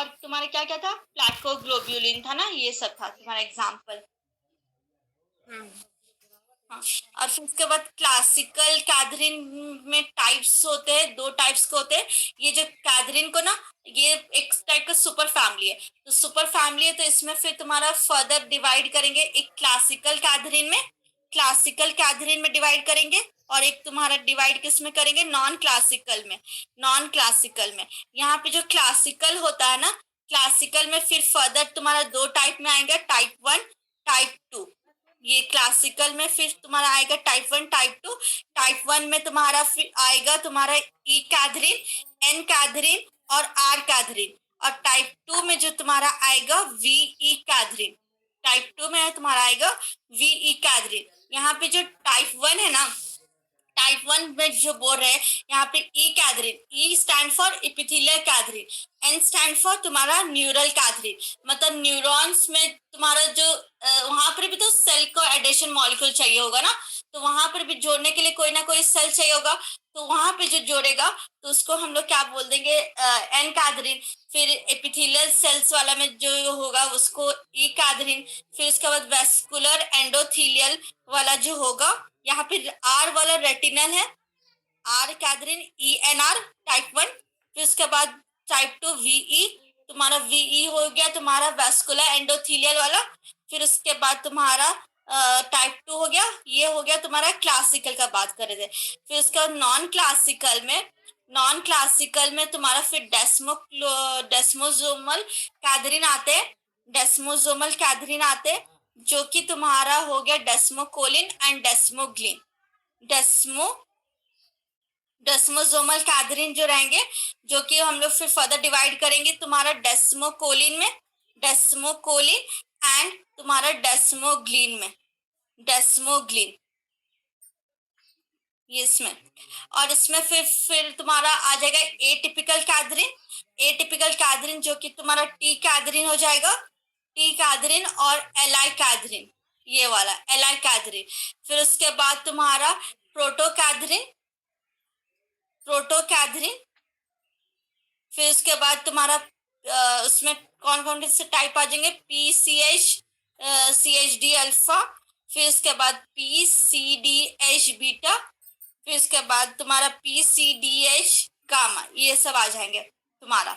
और तुम्हारा क्या क्या था, प्लेटफॉर्म था ना, ये सब था तुम्हारा एग्जाम्पल। हाँ। और फिर उसके बाद क्लासिकल कैथरीन में टाइप्स होते हैं, दो टाइप्स के होते हैं। ये जो कैथरीन को ना, ये एक टाइप का सुपर फैमिली है। तो सुपर फैमिली है, तो इसमें फिर तुम्हारा फर्दर डिवाइड करेंगे, एक क्लासिकल कैथरीन में डिवाइड करेंगे, और एक तुम्हारा डिवाइड किस में करेंगे, नॉन क्लासिकल में। यहाँ पे जो क्लासिकल होता है ना, क्लासिकल में फिर फर्दर तुम्हारा दो टाइप में आएगा, टाइप 1, टाइप 2। ये क्लासिकल में फिर तुम्हारा आएगा टाइप 1, टाइप 2। टाइप 1 में तुम्हारा फिर आएगा तुम्हारा ई कैथरीन, एन कैथरीन और आर कैथरीन। और टाइप 2 में जो तुम्हारा आएगा वी ई कैथरीन। टाइप 2 में तुम्हारा आएगा वी ई कैथरीन। यहाँ पे जो टाइप 1 है ना, टाइप 1 में जो बोल रहे हैं यहाँ पे E cadherin, E stand for epithelial cadherin, N stand for तुम्हारा न्यूरल कैथरीन। मतलब न्यूरॉन्स में तुम्हारा जो वहां पर भी तो सेल को एडिशन मॉलिक्यूल चाहिए होगा ना, तो वहां पर भी जोड़ने के लिए कोई ना कोई सेल चाहिए होगा। तो वहां पे जो जोड़ेगा तो उसको हम लोग क्या बोल देंगे, एन कैथरीन। फिर एपिथेलियल सेल्स वाला में जो होगा उसको ई कैथरीन। फिर उसके बाद वेस्कुलर एंडोथीलियल वाला जो होगा, यहाँ पे आर वाला रेटिनल है, R cadherin, E N R, type 1। फिर उसके बाद टाइप 2 वीई, तुम्हारा वीई हो गया तुम्हारा वेस्कुलर एंडोथीलियल वाला। फिर उसके बाद तुम्हारा टाइप 2 हो गया, ये हो गया तुम्हारा क्लासिकल का बात कर रहे थे। फिर उसके बाद नॉन क्लासिकल में तुम्हारा फिर डेस्मोसोमल कैथरीन आते हैं, जो कि तुम्हारा हो गया डेस्मोकोलिन एंड डेस्मोग्लिन। डेस्मो डेस्मोसोमल कैथरीन जो रहेंगे, जो कि हम लोग फिर फर्दर डिवाइड करेंगे तुम्हारा डेस्मोकोलिन एंड तुम्हारा डेस्मोग्लिन, ये इसमें। और इसमें फिर तुम्हारा आ जाएगा एटिपिकल कैथरीन, जो कि तुम्हारा टी कैथरीन हो जाएगा, टी कैथरीन और एलाई कैथरीन, ये वाला एलाई कैथरीन। फिर उसके बाद तुम्हारा प्रोटोकैथरीन प्रोटोकैथरीन फिर उसके बाद तुम्हारा उसमें कौन कौन से टाइप आ जाएंगे, P C H D alpha. फिर उसके बाद P C D H beta. फिर उसके बाद तुम्हारा P C D H gamma, ये सब आ जाएंगे तुम्हारा।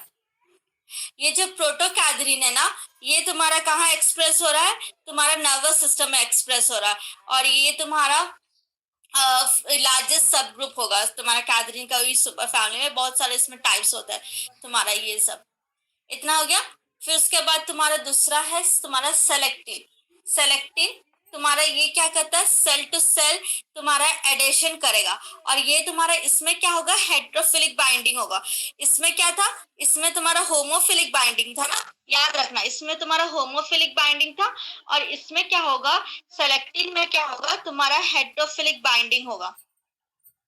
ये जो प्रोटोकैथरीन है ना, ये तुम्हारा कहाँ एक्सप्रेस हो रहा है, तुम्हारा नर्वस सिस्टम में एक्सप्रेस हो रहा है। और ये तुम्हारा लार्जेस्ट सब ग्रुप होगा तुम्हारा कैथरीन का, भी सुपर फैमिली में बहुत सारे इसमें टाइप्स होता है तुम्हारा, ये सब इतना हो गया। फिर उसके बाद तुम्हारा दूसरा है तुम्हारा सेलेक्टिन तुम्हारा ये क्या करता है, सेल टू सेल तुम्हारा एडेशन करेगा। और ये तुम्हारा इसमें क्या होगा, हेट्रोफिलिक बाइंडिंग होगा। इसमें क्या था, इसमें तुम्हारा होमोफिलिक बाइंडिंग था ना, याद रखना, इसमें तुम्हारा होमोफिलिक बाइंडिंग था। और इसमें क्या होगा, सेलेक्टिन में क्या होगा, तुम्हारा हेट्रोफिलिक बाइंडिंग होगा।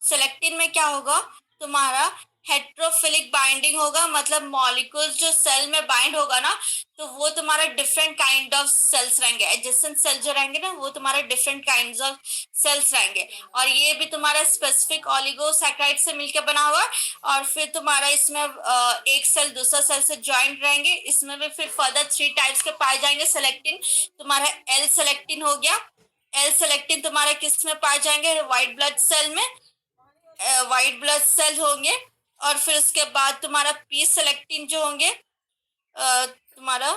सेलेक्टिन में क्या होगा, तुम्हारा हेट्रोफिलिक बाइंडिंग होगा। मतलब मॉलिक्यूल जो सेल में बाइंड होगा ना, तो वो तुम्हारा डिफरेंट काइंड ऑफ सेल्स रहेंगे, एडजेसेंट सेल जो रहेंगे ना, वो तुम्हारा डिफरेंट काइंड ऑफ सेल्स रहेंगे। और ये भी तुम्हारा स्पेसिफिक ऑलिगोसैकेराइड से मिलकर बना हुआ। और फिर तुम्हारा इसमें एक सेल दूसरा सेल से ज्वाइंट रहेंगे। इसमें भी फिर फर्दर 3 टाइप्स के पाए जाएंगे सेलेक्टिन। तुम्हारा एल सेलेक्टिन हो गया, एल सेलेक्टिन तुम्हारा किस में पाए जाएंगे, व्हाइट ब्लड सेल में, व्हाइट ब्लड सेल होंगे। और फिर उसके बाद तुम्हारा पी सेलेक्टिन जो होंगे, तुम्हारा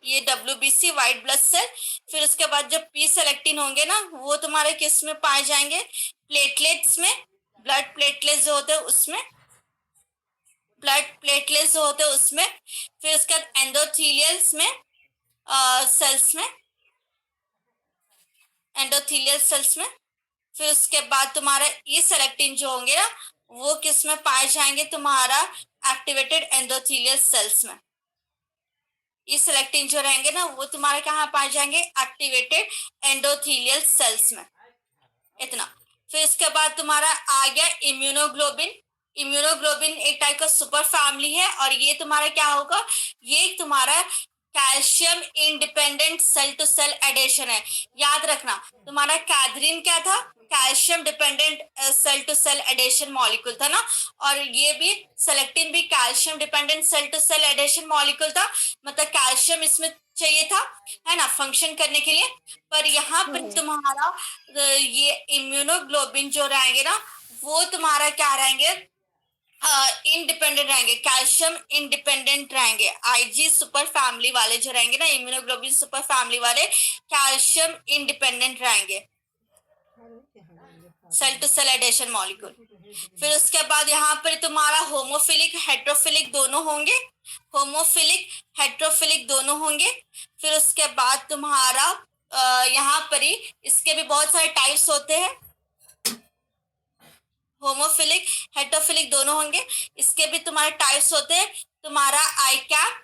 ये WBC व्हाइट ब्लड सेल। फिर उसके बाद जब पी सेलेक्टिन होंगे ना, वो तुम्हारे किस में पाए जाएंगे, प्लेटलेट्स में, ब्लड प्लेटलेट्स जो होते हैं उसमें, फिर उसके बाद एंडोथीलियल्स में, सेल्स में, एंडोथीलियल सेल्स में। फिर उसके बाद तुम्हारा ई सेलेक्टिन जो होंगे ना, वो किस में पाए जाएंगे, तुम्हारा एक्टिवेटेड एंडोथीलियल सेल्स में। ई सेलेक्टिन जो रहेंगे ना, वो तुम्हारे कहाँ पाए जाएंगे, एक्टिवेटेड एंडोथीलियल सेल्स में, इतना। फिर इसके बाद तुम्हारा आ गया इम्यूनोग्लोबिन। इम्यूनोग्लोबिन एक टाइप का सुपर फैमिली है। और ये तुम्हारा क्या होगा, ये तुम्हारा calcium independent cell to cell adhesion है। याद रखना, तुम्हारा कैथरीन क्या था? Calcium dependent cell to cell adhesion molecule था ना, और ये भी सेलेक्टिन भी calcium dependent cell to cell adhesion molecule था, मतलब कैल्शियम इसमें चाहिए था, है ना, फंक्शन करने के लिए। पर यहाँ पर तुम्हारा ये इम्यूनोग्लोबिन जो रहेंगे ना, वो तुम्हारा क्या रहेंगे? इंडिपेंडेंट रहेंगे, कैल्शियम इंडिपेंडेंट रहेंगे। आईजी सुपर फैमिली वाले जो रहेंगे ना, इम्यूनोग्लोबिन सुपर फैमिली वाले कैल्शियम इंडिपेंडेंट रहेंगे, cell to cell adhesion molecule. फिर उसके बाद यहाँ पर तुम्हारा होमोफिलिक हेट्रोफिलिक दोनों होंगे, होमोफिलिक हेट्रोफिलिक दोनों होंगे। फिर उसके बाद तुम्हारा यहाँ पर ही इसके भी बहुत सारे टाइप्स होते हैं, होमोफिलिक हेट्रोफिलिक दोनों होंगे, इसके भी तुम्हारे टाइप्स होते हैं। तुम्हारा आईकैप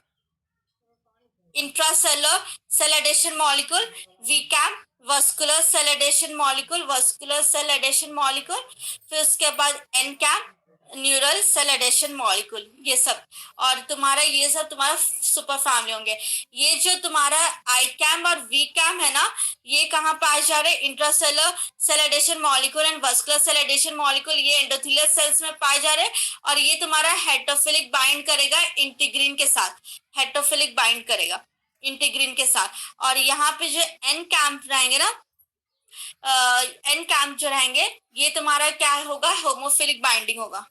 intracellular cell adhesion molecule, वीकैप vascular cell adhesion molecule, vascular cell adhesion molecule. फिर उसके बाद NCAP neural cell adhesion molecule, ये सब। और तुम्हारा ये सब तुम्हारा सुपर फैमिली होंगे। ये जो तुम्हारा आई कैम और वी कैम है ना, ये कहाँ पाए जा रहे हैं? Intracellular cell adhesion molecule and vascular cell adhesion molecule, ये एंडोथेलियल सेल्स में पाए जा रहे हैं। और ये तुम्हारा हेट्रोफिलिक बाइंड करेगा इंटीग्रीन के साथ, हेट्रोफिलिक बाइंड करेगा इंटीग्रीन के साथ। और यहाँ पे जो एन कैंप रहेंगे ना, एन कैंप जो रहेंगे, ये तुम्हारा क्या होगा? होमोफिलिक बाइंडिंग होगा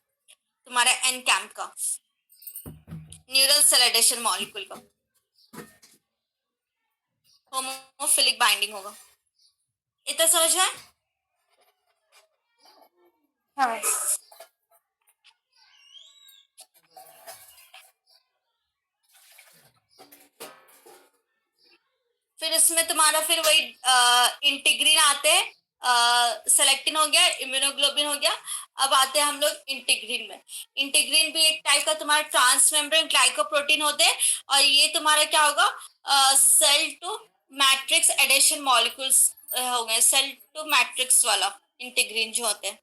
तुम्हारा एन कैंप का, न्यूरल सेल एडेशन मॉलिक्यूल का होमोफिलिक बाइंडिंग होगा। इतना समझ में? हाँ। फिर इसमें तुम्हारा फिर वही इंटीग्रीन आते हैं, सेलेक्टिन हो गया, इम्यूनोग्लोबिन हो गया। अब आते हैं हम लोग इंटीग्रीन में। इंटीग्रीन भी एक टाइप का तुम्हारा ट्रांसमेम्ब्रेन ग्लाइकोप्रोटीन होते हैं, और ये तुम्हारा क्या होगा? Cell to matrix adhesion molecules हो गए, सेल टू मैट्रिक्स वाला इंटीग्रीन जो होते हैं।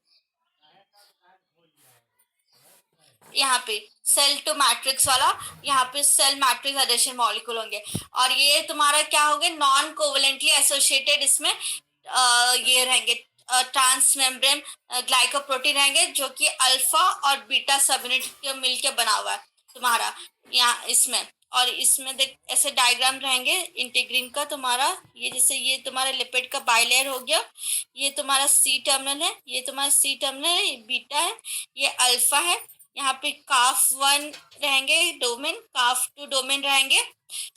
यहाँ पे सेल टू मैट्रिक्स वाला, यहाँ पे सेल मैट्रिक्स एडिशन मॉलिक्यूल होंगे। और ये तुम्हारा क्या होंगे? नॉन कोवलेंटली एसोसिएटेड, इसमें ये रहेंगे ट्रांसमेम्ब्रेन ग्लाइकोप्रोटीन रहेंगे, जो कि अल्फा और बीटा सबयूनिट के मिलके बना हुआ है तुम्हारा यहाँ इसमें। और इसमें देख ऐसे डायग्राम रहेंगे इंटीग्रीन का तुम्हारा, ये जैसे ये तुम्हारा लिपिड का बाइलेयर हो गया, ये तुम्हारा सी टर्मिनल है, ये तुम्हारा सी टर्मिनल है, ये बीटा है, ये अल्फा है। यहाँ पे काफ 1 रहेंगे डोमेन, काफ 2 डोमेन रहेंगे।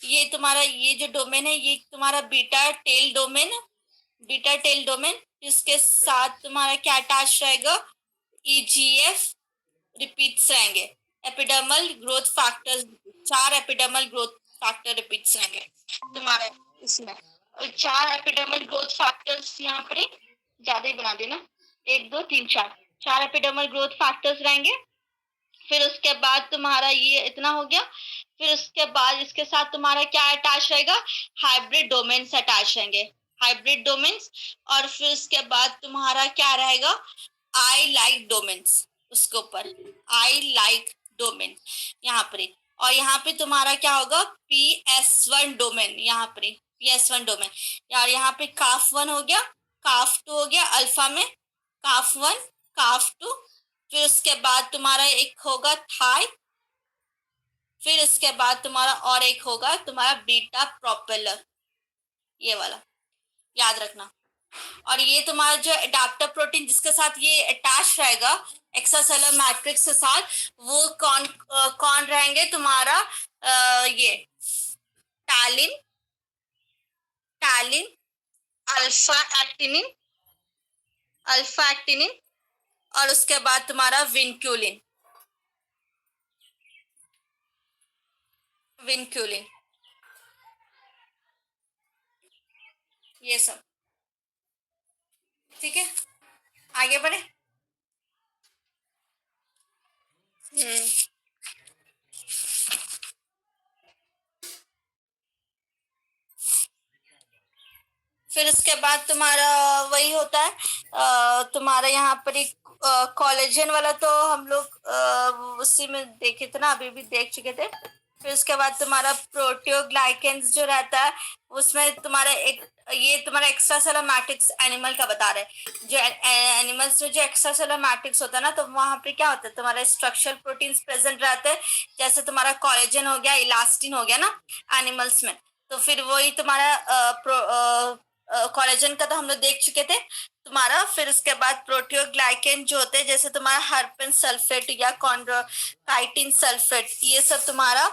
ये तुम्हारा ये जो डोमेन है, ये तुम्हारा beta tail domain, beta tail domain. इसके साथ तुम्हारा क्या अटैच रहेगा? EGF रिपीट्स रहेंगे, epidermal growth factors, 4 epidermal growth factor repeats रहेंगे तुम्हारे इसमें। 4 एपिडर्मल ग्रोथ फैक्टर्स यहाँ पर ज्यादा ही बना देना, 1 2 3 4, 4 एपिडर्मल ग्रोथ फैक्टर्स रहेंगे। फिर उसके बाद तुम्हारा ये इतना हो गया। फिर उसके बाद इसके साथ तुम्हारा क्या अटैच रहेगा? हाइब्रिड डोमेन्स अटैच रहेंगे, हाइब्रिड डोमेन्स। और फिर उसके बाद तुम्हारा क्या रहेगा? आई लाइक डोमेन्स, उसके ऊपर आई लाइक डोमेन यहाँ पर। और यहाँ पे तुम्हारा क्या होगा? PS1 डोमेन, यहाँ पर PS1 डोमेन यार। यहाँ पे काफ 1 हो गया, काफ 2 हो गया अल्फा में, काफ 1 काफ 2। फिर उसके बाद तुम्हारा एक होगा थाई, फिर इसके बाद तुम्हारा और एक होगा तुम्हारा बीटा प्रोपेलर, ये वाला याद रखना। और ये तुम्हारा जो एडाप्टर प्रोटीन जिसके साथ ये अटैच रहेगा एक्स्ट्रासेलुलर मैट्रिक्स के साथ, वो कौन कौन रहेंगे तुम्हारा? ये talin, talin, alpha actinin, alpha actinin, और उसके बाद तुम्हारा विनक्यूलिन, विनक्यूलिन, ये सब। ठीक है, आगे बढ़े। फिर उसके बाद तुम्हारा वही होता है तुम्हारा यहाँ पर एक कॉलेजन वाला, तो हम लोग उसी में देखे थे ना, अभी भी देख चुके थे। फिर उसके बाद तुम्हारा प्रोटियोग्लाइकेंस जो रहता है उसमें तुम्हारा एक ये तुम्हारा एक्स्ट्रा सेलुलर मैट्रिक्स एनिमल का बता रहे हैं। जो एनिमल्स में जो एक्स्ट्रा सेलुलर मैट्रिक्स होता है ना, तो वहां पे क्या होता है, तुम्हारा स्ट्रक्चरल प्रोटीन्स प्रेजेंट रहते हैं। जैसे तुम्हारा कोलेजन हो गया, इलास्टिन हो गया ना एनिमल्स में। तो फिर वही तुम्हारा कोलेजन का तो हम लोग देख चुके थे तुम्हारा। फिर उसके बाद प्रोटियोग्लाइकेन जो होते हैं, जैसे तुम्हारा हर्पिन सल्फेट या कॉन्ड्रोकाइटिन सल्फेट, ये सब तुम्हारा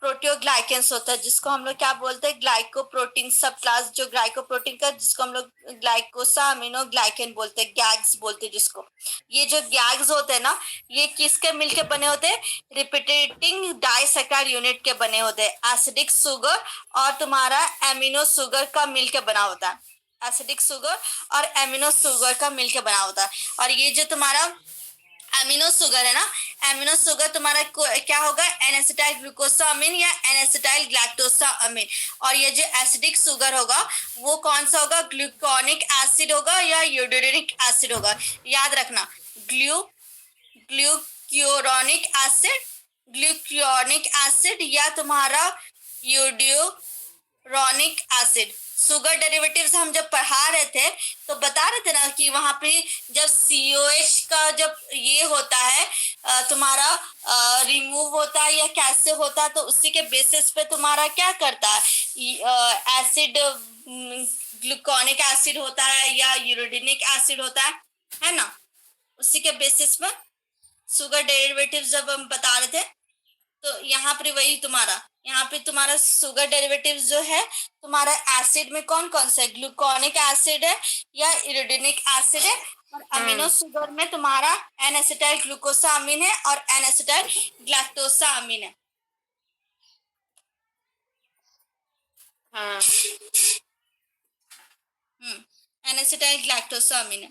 प्रोटियोग्लाइकेंस होता है, जिसको हम लोग क्या बोलते हैं, ग्लाइकोप्रोटीन सब क्लास, जो ग्लाइकोप्रोटीन का, जिसको हम लोग ग्लाइकोसा अमीनो ग्लाइकेन बोलते हैं, गैग्स बोलते हैं जिसको। ये जो गैग्स होते हैं ना, ये किसके मिलके बने होते हैं, रिपीटेटिंग डाइसैकाराइड यूनिट के बने होते हैं। एसिडिक शुगर और तुम्हारा एमिनो शुगर का मिलके बना होता है। एसिडिक शुगर और एमिनो शुगर का मिलके बना होता है। और ये जो तुम्हारा एमिनो शुगर है ना, एमिनो शुगर तुम्हारा क्या होगा, एनएसिटाइल ग्लूकोसामिन या एनएसिटाइल ग्लैक्टोसामिन। और ये जो एसिडिक शुगर होगा वो कौन सा होगा, ग्लूकोनिक एसिड होगा या यूडेरिक एसिड होगा। याद रखना, ग्लूक्योरॉनिक एसिड, ग्लूक्योरॉनिक एसिड या तुम्हारा यूडियोरॉनिक एसिड। शुगर डेरिवेटिव्स हम जब पढ़ा रहे थे तो बता रहे थे ना कि वहां पे जब COH का जब ये होता है तुम्हारा रिमूव होता है या कैसे होता है, तो उसी के बेसिस पे तुम्हारा क्या करता है, एसिड ग्लूकोनिक एसिड होता है या यूरिडिनिक एसिड होता है ना। उसी के बेसिस पे शुगर डेरिवेटिव्स जब हम बता रहे थे, तो यहाँ पे वही तुम्हारा, यहाँ पे तुम्हारा शुगर डेरिवेटिव्स जो है तुम्हारा एसिड में कौन कौन सा है, ग्लूकोनिक एसिड है या इरिडोनिक एसिड है। और अमीनो शुगर में तुम्हारा एन एसिटाइल ग्लूकोसामिन है और एन एसिटाइल ग्लैक्टोसामिन है। हाँ। एन एसिटाइल ग्लैक्टोसामिन है।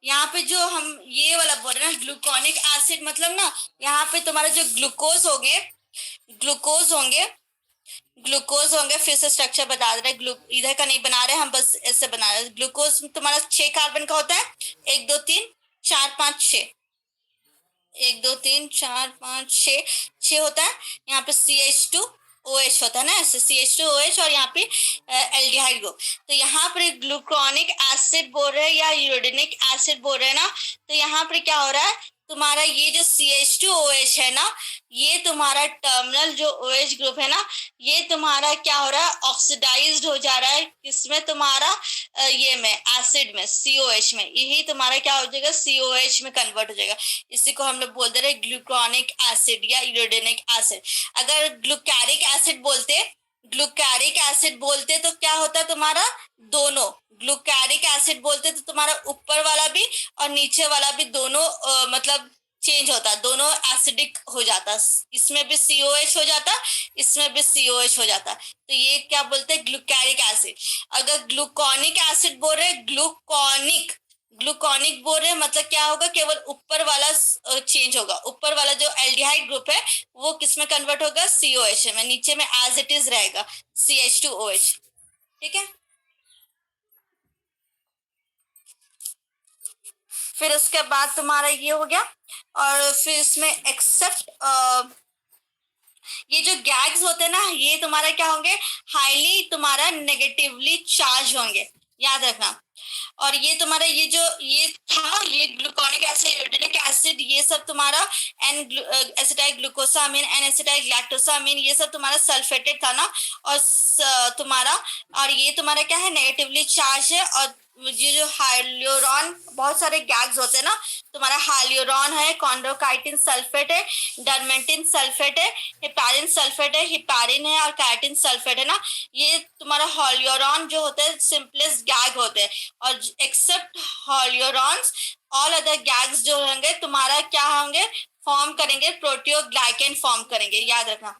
यहाँ पे जो हम ये वाला बोल रहे हैं ना, ग्लूकोनिक एसिड, मतलब ना यहाँ पे तुम्हारा जो ग्लूकोज होंगे, ग्लूकोज होंगे, ग्लूकोज होंगे, फिर से स्ट्रक्चर बता दे रहे, इधर का नहीं बना रहे हम, बस ऐसे बना रहे। ग्लूकोज तुम्हारा 6 कार्बन का होता है, 1 2 3 4 5 6, 1 2 3 4 5 6, 6 होता है। यहाँ पे CH2OH होता है ना, ऐसे CH2OH, और यहाँ पे एल्डिहाइड ग्रुप। तो यहाँ पर ग्लूकोनिक एसिड बोल रहे हैं या यूरिडिनिक एसिड बोल रहे हैं ना, तो यहाँ पर क्या हो रहा है, तुम्हारा ये जो CH2OH है ना, ये तुम्हारा टर्मिनल जो OH ग्रुप है ना, ये तुम्हारा क्या हो रहा है, ऑक्सीडाइज्ड हो जा रहा है, किसमें, तुम्हारा ये में एसिड में, COH में, यही तुम्हारा क्या हो जाएगा, COH में कन्वर्ट हो जाएगा। इसी को हम लोग बोल दे रहे ग्लूकोनिक एसिड या यूरिडिनिक एसिड। अगर ग्लूकारिक एसिड बोलते तो क्या होता तुम्हारा, दोनों ग्लूकारिक एसिड बोलते तो तुम्हारा ऊपर वाला भी और नीचे वाला भी दोनों मतलब चेंज होता, दोनों एसिडिक हो जाता, इसमें भी COH हो जाता, इसमें भी COH हो जाता। तो ये क्या बोलते हैं, ग्लूकारिक एसिड। अगर ग्लूकोनिक एसिड बोल रहे, ग्लूकोनिक बोल रहे मतलब क्या होगा, केवल ऊपर वाला चेंज होगा, ऊपर वाला जो एल्डिहाइड ग्रुप है वो किस में कन्वर्ट होगा, COH में, नीचे में एज इट इज रहेगा CH2OH। ठीक है। फिर उसके बाद तुम्हारा ये हो गया, और फिर इसमें एक्सेप्ट ये जो गैग्स होते हैं ना, ये तुम्हारा क्या होंगे, हाईली तुम्हारा नेगेटिवली चार्ज होंगे, याद रखना। और ये तुम्हारा ये जो ये था, ये ग्लूकोनिक एसिड, यूरिक एसिड, ये सब तुम्हारा N acetyl glucosamine, N acetyl galactosamine, ये सब तुम्हारा सल्फेटेड था ना। और तुम्हारा, और ये तुम्हारा क्या है, नेगेटिवली चार्ज है। और ये जो हाइल्यूरॉन, बहुत सारे गैग्स होते हैं ना, तुम्हारा हाइल्यूरॉन है, कॉन्ड्रोकाइटिन सल्फेट है, डरमेंटिन सल्फेट है, हिपारिन सल्फेट है, हिपारिन है और काइटिन सल्फेट है ना। ये तुम्हारा हॉल्यूरॉन जो होते हैं सिंपलेस्ट गैग होते हैं। और एक्सेप्ट हॉल्यूरॉन्स, ऑल अदर गैग्स जो होंगे तुम्हारा क्या होंगे, फॉर्म करेंगे, प्रोटियोग्लाइकेन फॉर्म करेंगे, याद रखना।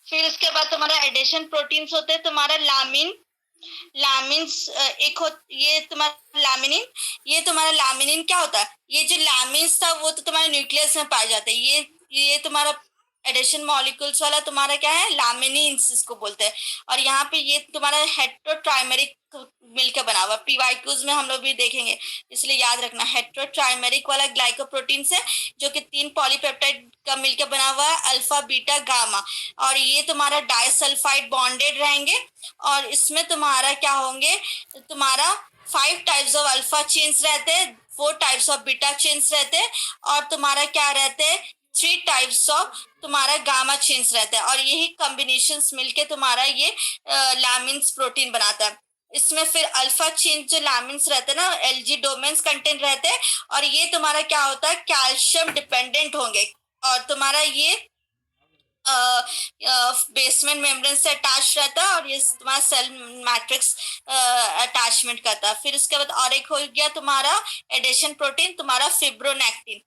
फिर उसके बाद तुम्हारा एडिशन प्रोटीन्स होते हैं, तुम्हारा लामिन्स एक हो, ये तुम्हारा लैमिनिन, ये तुम्हारा लैमिनिन क्या होता है, ये जो लैमिन्स था वो तो तुम्हारे न्यूक्लियस में पाए जाते हैं। ये तुम्हारा एडिशन मॉलिक्यूल्स वाला तुम्हारा क्या है, लैमिनिन्स इसको बोलते हैं। और यहाँ पे ये तुम्हारा हेट्रोट्राइमेरिक मिलकर बना हुआ, पीवाईक्यूज में हम लोग भी देखेंगे, इसलिए याद रखना। हेट्रोट्राइमेरिक वाला ग्लाइकोप्रोटीन्स है जो कि 3 पॉलीपेप्टाइड का मिलकर बना हुआ है, अल्फा बीटा गामा। और ये तुम्हारा डाइसल्फाइड बॉन्डेड रहेंगे। और इसमें तुम्हारा क्या होंगे, तुम्हारा 5 टाइप्स ऑफ अल्फा चेन्स रहते हैं, 4 टाइप्स ऑफ बीटा चेन्स रहते हैं, और तुम्हारा क्या रहते हैं, 3 टाइप्स ऑफ तुम्हारा गामा चेन्स रहता है। और यही कॉम्बिनेशंस मिलके तुम्हारा ये लैमिन्स प्रोटीन बनाता है। इसमें फिर अल्फा चेन जो लैमिन्स रहते हैं ना, एलजी डोमेन्स कंटेंट रहते हैं। और ये तुम्हारा क्या होता है, कैल्शियम डिपेंडेंट होंगे। और तुम्हारा ये बेसमेंट मेम्ब्रेन से अटैच रहता है, और ये तुम्हारा सेल मैट्रिक्स अटैचमेंट करता है। फिर उसके बाद और एक हो गया तुम्हारा एडिशन प्रोटीन, तुम्हारा फिब्रोनेक्टिन।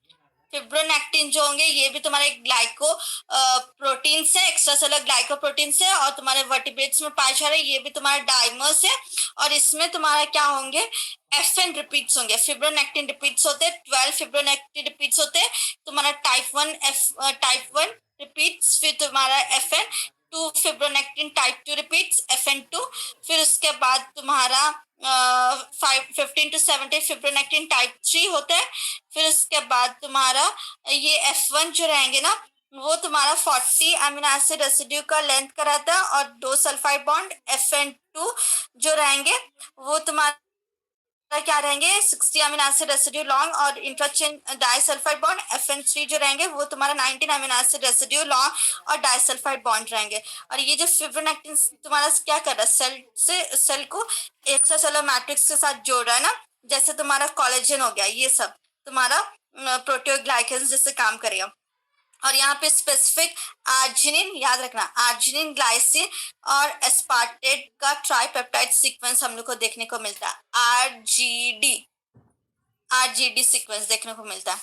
फिब्रोनेक्टिन जो होंगे ये भी तुम्हारे ग्लाइको प्रोटीन से, एक्स्ट्रा सेलुलर ग्लाइको प्रोटीन से, और तुम्हारे वर्टिब्रेट्स में पाए जा रहे हैं, ये भी तुम्हारे डाइमर्स है। और इसमें तुम्हारा क्या होंगे, FN रिपीट्स होंगे। फिब्रोनेक्टिन रिपीट्स होते हैं, 12 फिब्रोनेक्टिन रिपीट्स होते हैं तुम्हारा टाइप 1 रिपीट्स। फिर तुम्हारा FN 2 फिब्रोनेक्टिन टाइप 2 रिपीट्स, FN2। फिर उसके बाद तुम्हारा 15 to 17 फिब्रोनेक्टिन टाइप 3 होता है। फिर उसके बाद तुम्हारा ये F1 जो रहेंगे ना, वो तुम्हारा 40 अमीनो एसिड रेसिड्यू का लेंथ का रहता है, और 2 सल्फाइड बॉन्ड। FN2 जो रहेंगे वो तुम्हारा क्या रहेंगे, 60 अमीनो एसिड रेसिड्यू लॉन्ग और इंटरचेंज डाइसल्फाइड बॉन्ड। FN3 जो रहेंगे वो तुम्हारा 19 अमीनो एसिड रेसिड्यू लॉन्ग और डाइसल्फाइड बॉन्ड रहेंगे। और ये जो फिब्रोनेक्टिन तुम्हारा क्या कर रहा है, सेल को एक्स्ट्रासेलुलर मैट्रिक्स के साथ जोड़ रहा है ना, जैसे तुम्हारा कोलेजन हो गया, ये सब तुम्हारा प्रोटीओग्लाइकेंस जैसे काम करेगा। और यहाँ पे स्पेसिफिक आर्जिनिन, याद रखना, आर्जिनिन, ग्लाइसिन और एस्पार्टेट का ट्राइपेप्टाइड सीक्वेंस हम लोग को देखने को मिलता है। आरजीडी सीक्वेंस देखने को मिलता है।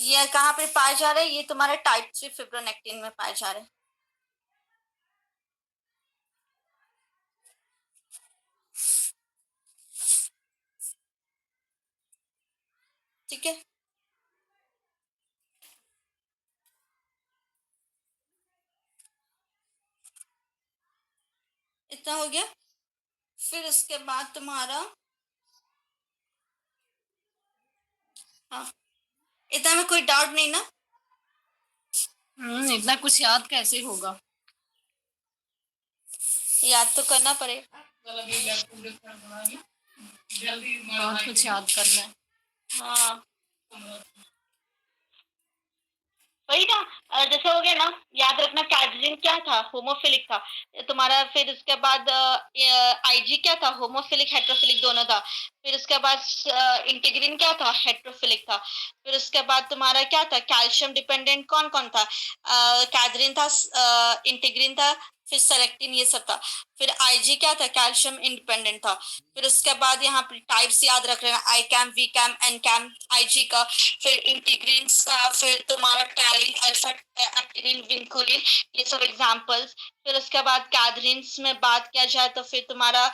ये कहाँ पे पाए जा रहे हैं, ये तुम्हारे टाइप 3 फिब्रोनेक्टिन में पाए जा रहे हैं। ठीक है, इतना हो गया। फिर उसके बाद तुम्हारा, हाँ, इतना में कोई डाउट नहीं ना? इतना कुछ याद कैसे होगा? याद तो करना पड़ेगा। बहुत कुछ याद करना है। हाँ वही ना, जैसे हो गया ना, याद रखना कैडरिन क्या था, होमोफिलिक था तुम्हारा। फिर उसके बाद आईजी क्या था, होमोफिलिक हेट्रोफिलिक दोनों था। फिर उसके बाद इंटीग्रिन क्या था, हेट्रोफिलिक था। फिर उसके बाद तुम्हारा क्या था, कैल्शियम डिपेंडेंट कौन कौन था, कैडरिन था, इंटीग्रिन था, फिर सेलेक्टिन, ये सब था। फिर आईजी क्या था, कैल्शियम इंडिपेंडेंट था। फिर उसके बाद यहाँ पे टाइप्स याद रख लेना, I CAM, V CAM, N CAM, IG का। फिर इंटीग्रिन्स का, फिर तुम्हारा टैलिन, अल्फा एक्टिनिन, विंकुलिन, ये सब एग्जांपल्स। फिर उसके बाद कैडरिन्स में बात किया जाए तो फिर तुम्हारा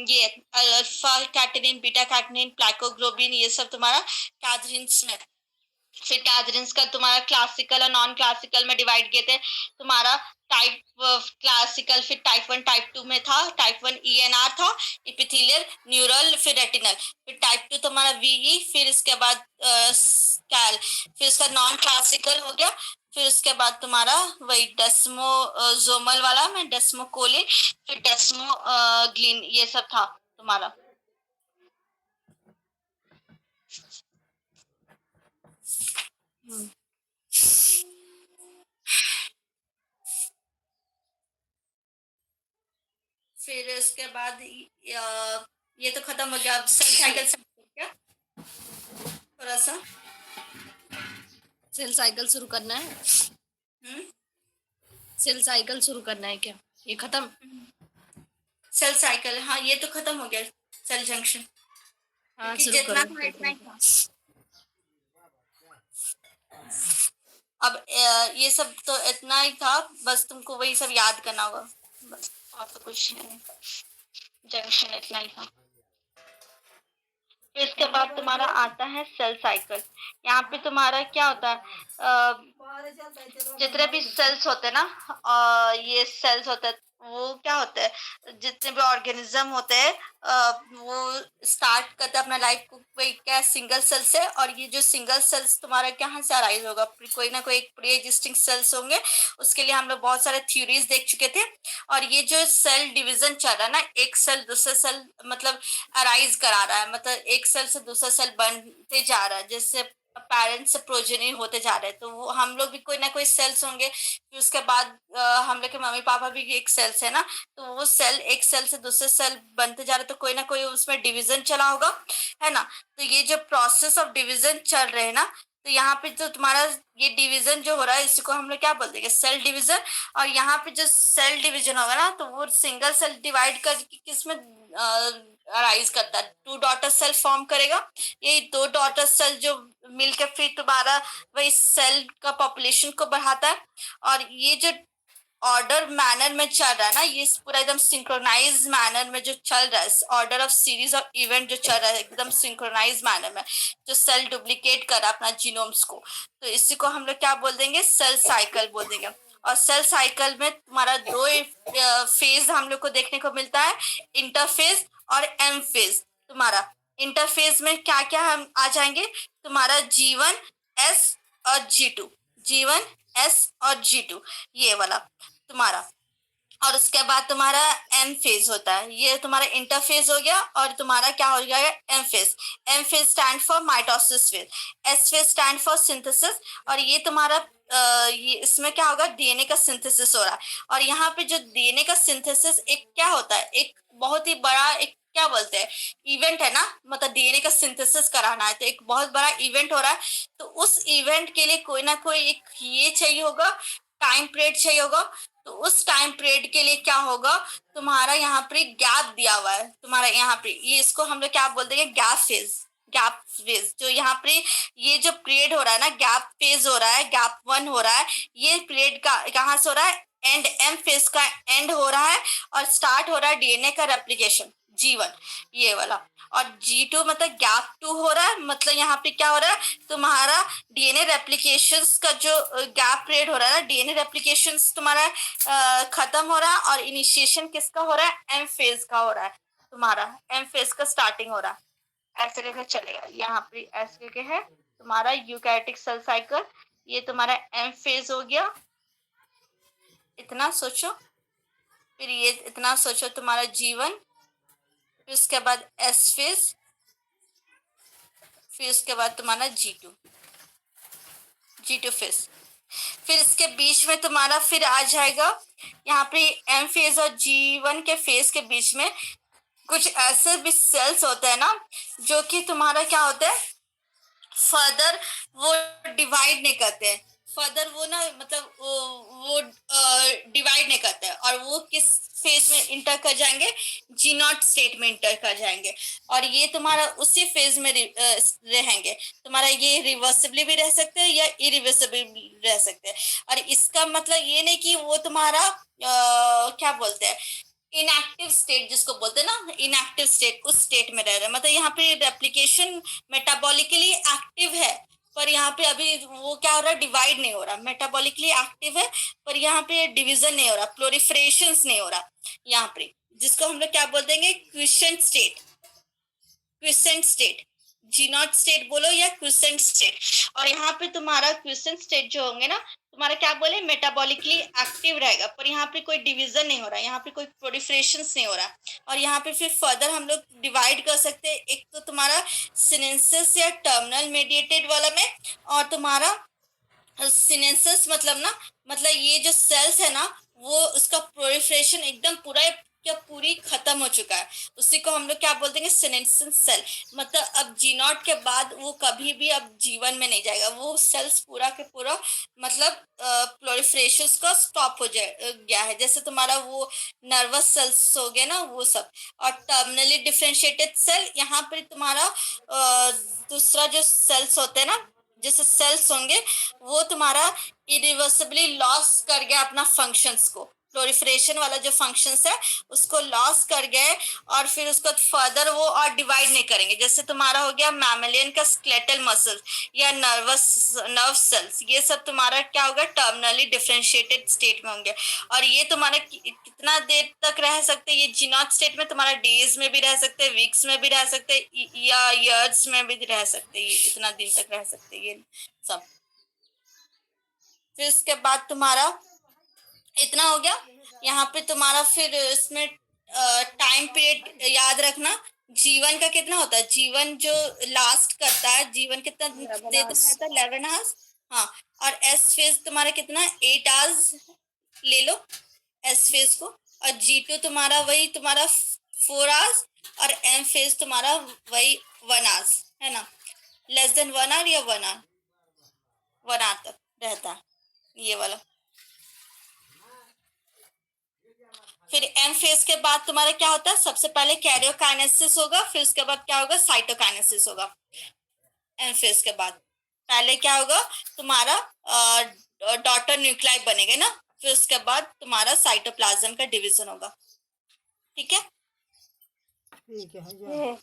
ये अल्फा कैटिनिन, बीटा कैटिनिन, प्लाकोग्लोबिन, ये सब तुम्हारा कैडरिन्स में। फिर कैडरिन्स का तुम्हारा क्लासिकल और नॉन क्लासिकल में डिवाइड किए थे तुम्हारा। टाइप क्लासिकल फिर टाइप 1 टाइप 2 में था। टाइप 1 ENR था, इपिथेलियल, न्यूरल, फिर रेटिनल। फिर टाइप 2 तुम्हारा VE, फिर इसके बाद स्कैल, फिर इसका नॉन क्लासिकल हो गया। फिर उसके बाद तुम्हारा वही डेस्मोजोमल वाला में डेस्मोकोलिन, फिर डेस्मोग्लिन, ये सब था तुम्हारा। फिर उसके बाद ये तो खत्म हो गया। अब सेल साइकिल से क्या थोड़ा सा सेल साइकिल शुरू करना है। सेल साइकिल शुरू करना है क्या, ये खत्म? सेल साइकिल, हाँ ये तो खत्म हो गया। सेल जंक्शन, हाँ क्योंकि शुरू जितना करो। था इतना ही था। अब ये सब तो इतना ही था, बस तुमको वही सब याद करना होगा, बस और तो कुछ नहीं। जंक्शन इतना ही था। फिर इसके उसके बाद तुम्हारा आता है सेल साइकिल। यहाँ पे तुम्हारा क्या होता है, जितने भी सेल्स होते हैं ना, ये सेल्स होते हैं, वो क्या होते हैं, जितने भी ऑर्गेनिज्म होते हैं, वो स्टार्ट करते हैं अपना लाइफ को कोई क्या सिंगल सेल से। और ये जो सिंगल सेल्स तुम्हारा कहाँ से अराइज होगा, कोई ना कोई एक प्री एग्जिस्टिंग सेल्स होंगे। उसके लिए हम लोग बहुत सारे थ्योरीज देख चुके थे। और ये जो सेल डिवीजन चल रहा है ना, एक सेल दूसरे सेल मतलब अराइज करा रहा है, मतलब एक सेल से दूसरा सेल बनते जा रहा है, जैसे पेरेंट्स से प्रोजेनी होते जा रहे हैं। तो वो हम लोग भी कोई ना कोई सेल्स होंगे, फिर उसके बाद हम लोग के मम्मी पापा भी एक सेल्स है ना, तो वो सेल एक सेल से दूसरे सेल बनते जा रहे, तो कोई ना कोई उसमें डिवीजन चला होगा, है ना। तो ये जो प्रोसेस ऑफ डिवीजन चल रहे हैं ना, तो यहाँ पे जो तुम्हारा ये डिवीजन जो हो रहा है, इसी को हम लोग क्या बोल देंगे, सेल डिवीजन। और यहाँ पे जो सेल डिवीजन होगा ना, तो वो सिंगल सेल डिवाइड करके किसमें अराइज करता है, टू डॉटर सेल फॉर्म करेगा। ये दो डॉटर सेल जो मिलकर फिर तुम्हारा वही सेल का पॉपुलेशन को बढ़ाता है। और ये जो ऑर्डर मैनर में चल रहा है ना, ये पूरा एकदम सिंक्रोनाइज मैनर में जो चल रहा है, order of series of event जो चल रहा है एकदम सिंक्रोनाइज मैनर में, जो सेल डुप्लीकेट कर रहा है अपना जीनोम्स को, तो इसी को हम लोग क्या बोल देंगे, सेल साइकिल बोल देंगे। और सेल साइकिल में तुम्हारा दो फेज हम लोग को देखने को मिलता है, इंटरफेज और एम फेज। तुम्हारा इंटरफेज में क्या क्या हम आ जाएंगे, तुम्हारा G1 S और G2, G1 S और G2, ये वाला तुम्हारा। और उसके बाद तुम्हारा एम फेज होता है, ये तुम्हारा इंटरफेज हो गया। और तुम्हारा क्या हो जाएगा, M phase. M phase stand for mitosis phase, S phase stand for synthesis. और ये तुम्हारा ये इसमें क्या होगा, डीएनए का सिंथेसिस हो रहा है। और यहाँ पे जो डीएनए का सिंथेसिस एक क्या होता है, एक बहुत ही बड़ा एक क्या बोलते हैं इवेंट है ना, मतलब डीएनए का सिंथेसिस कराना है, तो एक बहुत बड़ा इवेंट हो रहा है। तो उस इवेंट के लिए कोई ना कोई एक ये चाहिए होगा, टाइम पीरियड चाहिए होगा। तो उस टाइम पीरियड के लिए क्या होगा, तुम्हारा यहाँ पर गैप दिया हुआ है, तुम्हारा यहाँ पे ये इसको हम लोग क्या बोल देंगे, गैप फेज। गैप फेज जो यहाँ पे ये जो पीरियड हो रहा है ना, गैप फेज हो रहा है, गैप 1 हो रहा है, ये पीरियड का कहाँ से हो रहा है, एंड एम फेज का एंड हो रहा है। और स्टार्ट हो रहा है डीएनए का रेप्लिकेशन, G1 ये वाला। और G2 मतलब गैप 2 हो रहा है, मतलब यहाँ पे क्या हो रहा है, तुम्हारा डीएनए रेप्लिकेशंस का जो गैप पीरियड हो रहा है ना, डीएनए रेप्लिकेशंस तुम्हारा खत्म हो रहा है। और इनिशिएशन किसका हो रहा है, एम फेज का हो रहा है, तुम्हारा एम फेज का स्टार्टिंग हो रहा है। ऐसे लेकर चलेगा, यहाँ पे ऐसे लेके है तुम्हारा यूकैरियोटिक सेल साइकिल, ये तुम्हारा एम फेज हो गया, इतना सोचो। फिर ये इतना सोचो तुम्हारा G1, फिर उसके बाद एस फेज, फिर उसके बाद तुम्हारा G2 फेज। फिर इसके बीच में तुम्हारा फिर आ जाएगा यहाँ पे एम फेज और G1 के फेज के बीच में कुछ ऐसे भी सेल्स होते हैं ना, जो कि तुम्हारा क्या होता है, फर्दर वो डिवाइड नहीं करते, फर्दर वो ना मतलब वो डिवाइड नहीं करते, और वो किस फेज में इंटर कर जाएंगे, G0 स्टेट में इंटर कर जाएंगे। और ये तुम्हारा उसी फेज में रहेंगे, तुम्हारा ये रिवर्सिबली भी रह सकते हैं या इरिवर्सिबली भी रह सकते हैं। और इसका मतलब ये नहीं कि वो तुम्हारा क्या बोलते हैं, इनएक्टिव स्टेट जिसको बोलते हैं ना, इनएक्टिव स्टेट, उस स्टेट में रह रहे हैं। मतलब यहाँ पे रेप्लिकेशन मेटाबॉलिकली एक्टिव है, पर यहाँ पे अभी वो क्या हो रहा है, डिवाइड नहीं हो रहा, मेटाबॉलिकली एक्टिव है पर यहाँ पे डिवीजन नहीं हो रहा, प्लोरिफरेशन नहीं हो रहा यहाँ पे, जिसको हम लोग क्या बोल देंगे, quiescent state. Quiescent state, G0 state बोलो या क्विसेंट स्टेट। और यहाँ पे तुम्हारा क्विसेंट स्टेट जो होंगे ना, तुम्हारा क्या बोले, मेटाबॉलिकली एक्टिव रहेगा, पर यहाँ पे कोई डिवीजन नहीं हो रहा, यहाँ पे कोई प्रोलिफरेशन नहीं हो रहा। और यहाँ पे फिर फर्दर हम लोग डिवाइड कर सकते हैं, एक तो तुम्हारा सिनेंसिस या टर्मिनल मेडिएटेड वाला में, और तुम्हारा सिनेंसिस मतलब ना, मतलब ये जो सेल्स है ना, वो उसका प्रोलिफरेशन एकदम पूरा क्या पूरी खत्म हो चुका है, उसी को हम लोग क्या बोल देंगे, सिनेंसिस सेल। मतलब अब G0 के बाद वो कभी भी अब G1 में नहीं जाएगा, वो सेल्स पूरा के पूरा मतलब प्रोलिफरेशन का स्टॉप हो जाए गया है, जैसे तुम्हारा वो नर्वस सेल्स हो गए ना, वो सब। और टर्मिनली डिफरेंशिएटेड सेल, यहाँ पर तुम्हारा दूसरा जो सेल्स होते हैं ना, जैसे सेल्स होंगे, वो तुम्हारा इरिवर्सिबली लॉस कर गया अपना फंक्शंस को, प्रोलिफरेशन वाला जो फंक्शंस है उसको लॉस कर गए और फिर उसको फर्दर वो और डिवाइड नहीं करेंगे। जैसे तुम्हारा हो गया मैमेलियन का स्केलेटल मसल्स या नर्व सेल्स, ये सब तुम्हारा क्या होगा, टर्मिनली डिफरेंशिएटेड स्टेट में होंगे। और ये तुम्हारा कितना देर तक रह सकते हैं, ये जीनोट स्टेट में तुम्हारा डेज में भी रह सकते हैं, वीक्स में भी रह सकते हैं, या ईयर्स में भी रह सकते हैं, ये इतना दिन तक रह सकते हैं ये सब। फिर उसके बाद तुम्हारा इतना हो गया। यहाँ पे तुम्हारा फिर इसमें टाइम पीरियड याद रखना, जीवन का कितना होता है, जीवन जो लास्ट करता है, जीवन कितना देर तक रहता है, 11 आवर्स। हाँ, और एस फेज तुम्हारा कितना, 8 आवर्स ले लो एस फेज को। और G2 तुम्हारा वही तुम्हारा 4 आवर्स, और एम फेज तुम्हारा वही 1 आवर्स, है ना, लेस देन 1 आवर या 1 आवर, 1 आवर तक रहता है ये वाला। फिर एम फेज के बाद तुम्हारा क्या होता है, सबसे पहले कैरियोकाइनेसिस होगा, फिर उसके बाद क्या होगा, साइटोकाइनेसिस होगा। एम फेज के बाद पहले क्या होगा, तुम्हारा डॉटर न्यूक्लियाई बनेगा ना, फिर उसके बाद तुम्हारा साइटोप्लाज्म का डिवीजन होगा। ठीक है, ठीक है हजाम।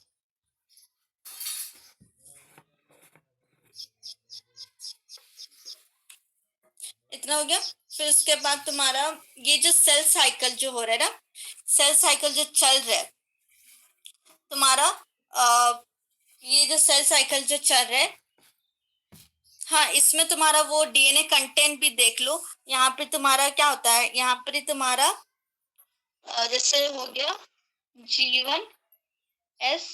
इतना हो गया। फिर उसके बाद तुम्हारा ये जो सेल साइकिल जो हो रहा है ना, सेल साइकिल जो चल रहा है तुम्हारा, ये जो सेल साइकिल जो चल रहा है, हाँ, इसमें तुम्हारा वो डीएनए कंटेंट भी देख लो। यहाँ पे तुम्हारा क्या होता है, यहाँ पर ही तुम्हारा जैसे हो गया G1S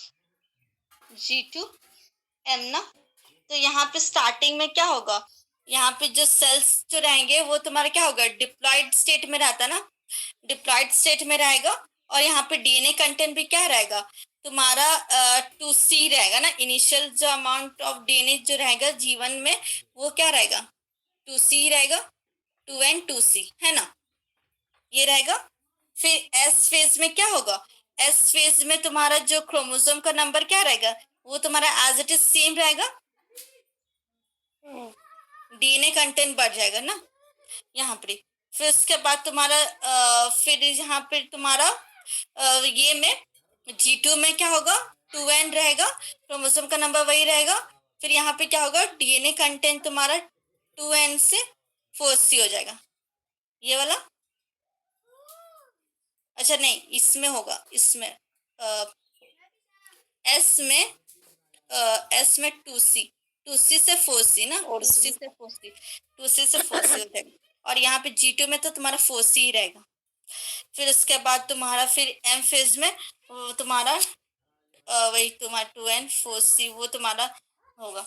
G2M ना, तो यहाँ पे स्टार्टिंग में क्या होगा, यहाँ पे जो सेल्स जो रहेंगे वो तुम्हारा क्या होगा, डिप्लॉयड स्टेट में रहता ना, डिप्लॉयड स्टेट में रहेगा। और यहाँ पे डीएनए कंटेंट भी क्या रहेगा तुम्हारा, 2C रहेगा ना, इनिशियल जो अमाउंट ऑफ डीएनए जो रहेगा जीवन में वो क्या रहेगा, 2C रहेगा, 2N2C, है ना, ये रहेगा। फिर एस फेज में क्या होगा, एस फेज में तुम्हारा जो क्रोमोसोम का नंबर क्या रहेगा, वो तुम्हारा एज इट इज सेम रहेगा, डीएनए कंटेंट बढ़ जाएगा ना यहाँ पे। फिर उसके बाद तुम्हारा फिर यहाँ पे तुम्हारा ये में G2 में क्या होगा, 2N रहेगा, क्रोमोसोम का नंबर वही रहेगा। फिर यहाँ पे क्या होगा, डीएनए कंटेंट तुम्हारा 2N से 4C हो जाएगा, ये वाला। अच्छा नहीं, इसमें होगा, इसमें एस में 2C से 4C ना, 2C से 4C, 2C से 4C हो जाएगा। और यहाँ पे G2 में तो तुम्हारा 4C ही रहेगा। फिर उसके बाद तुम्हारा फिर एम फेज में वो तुम्हारा वही तुम्हारा 2N 4C वो तुम्हारा होगा,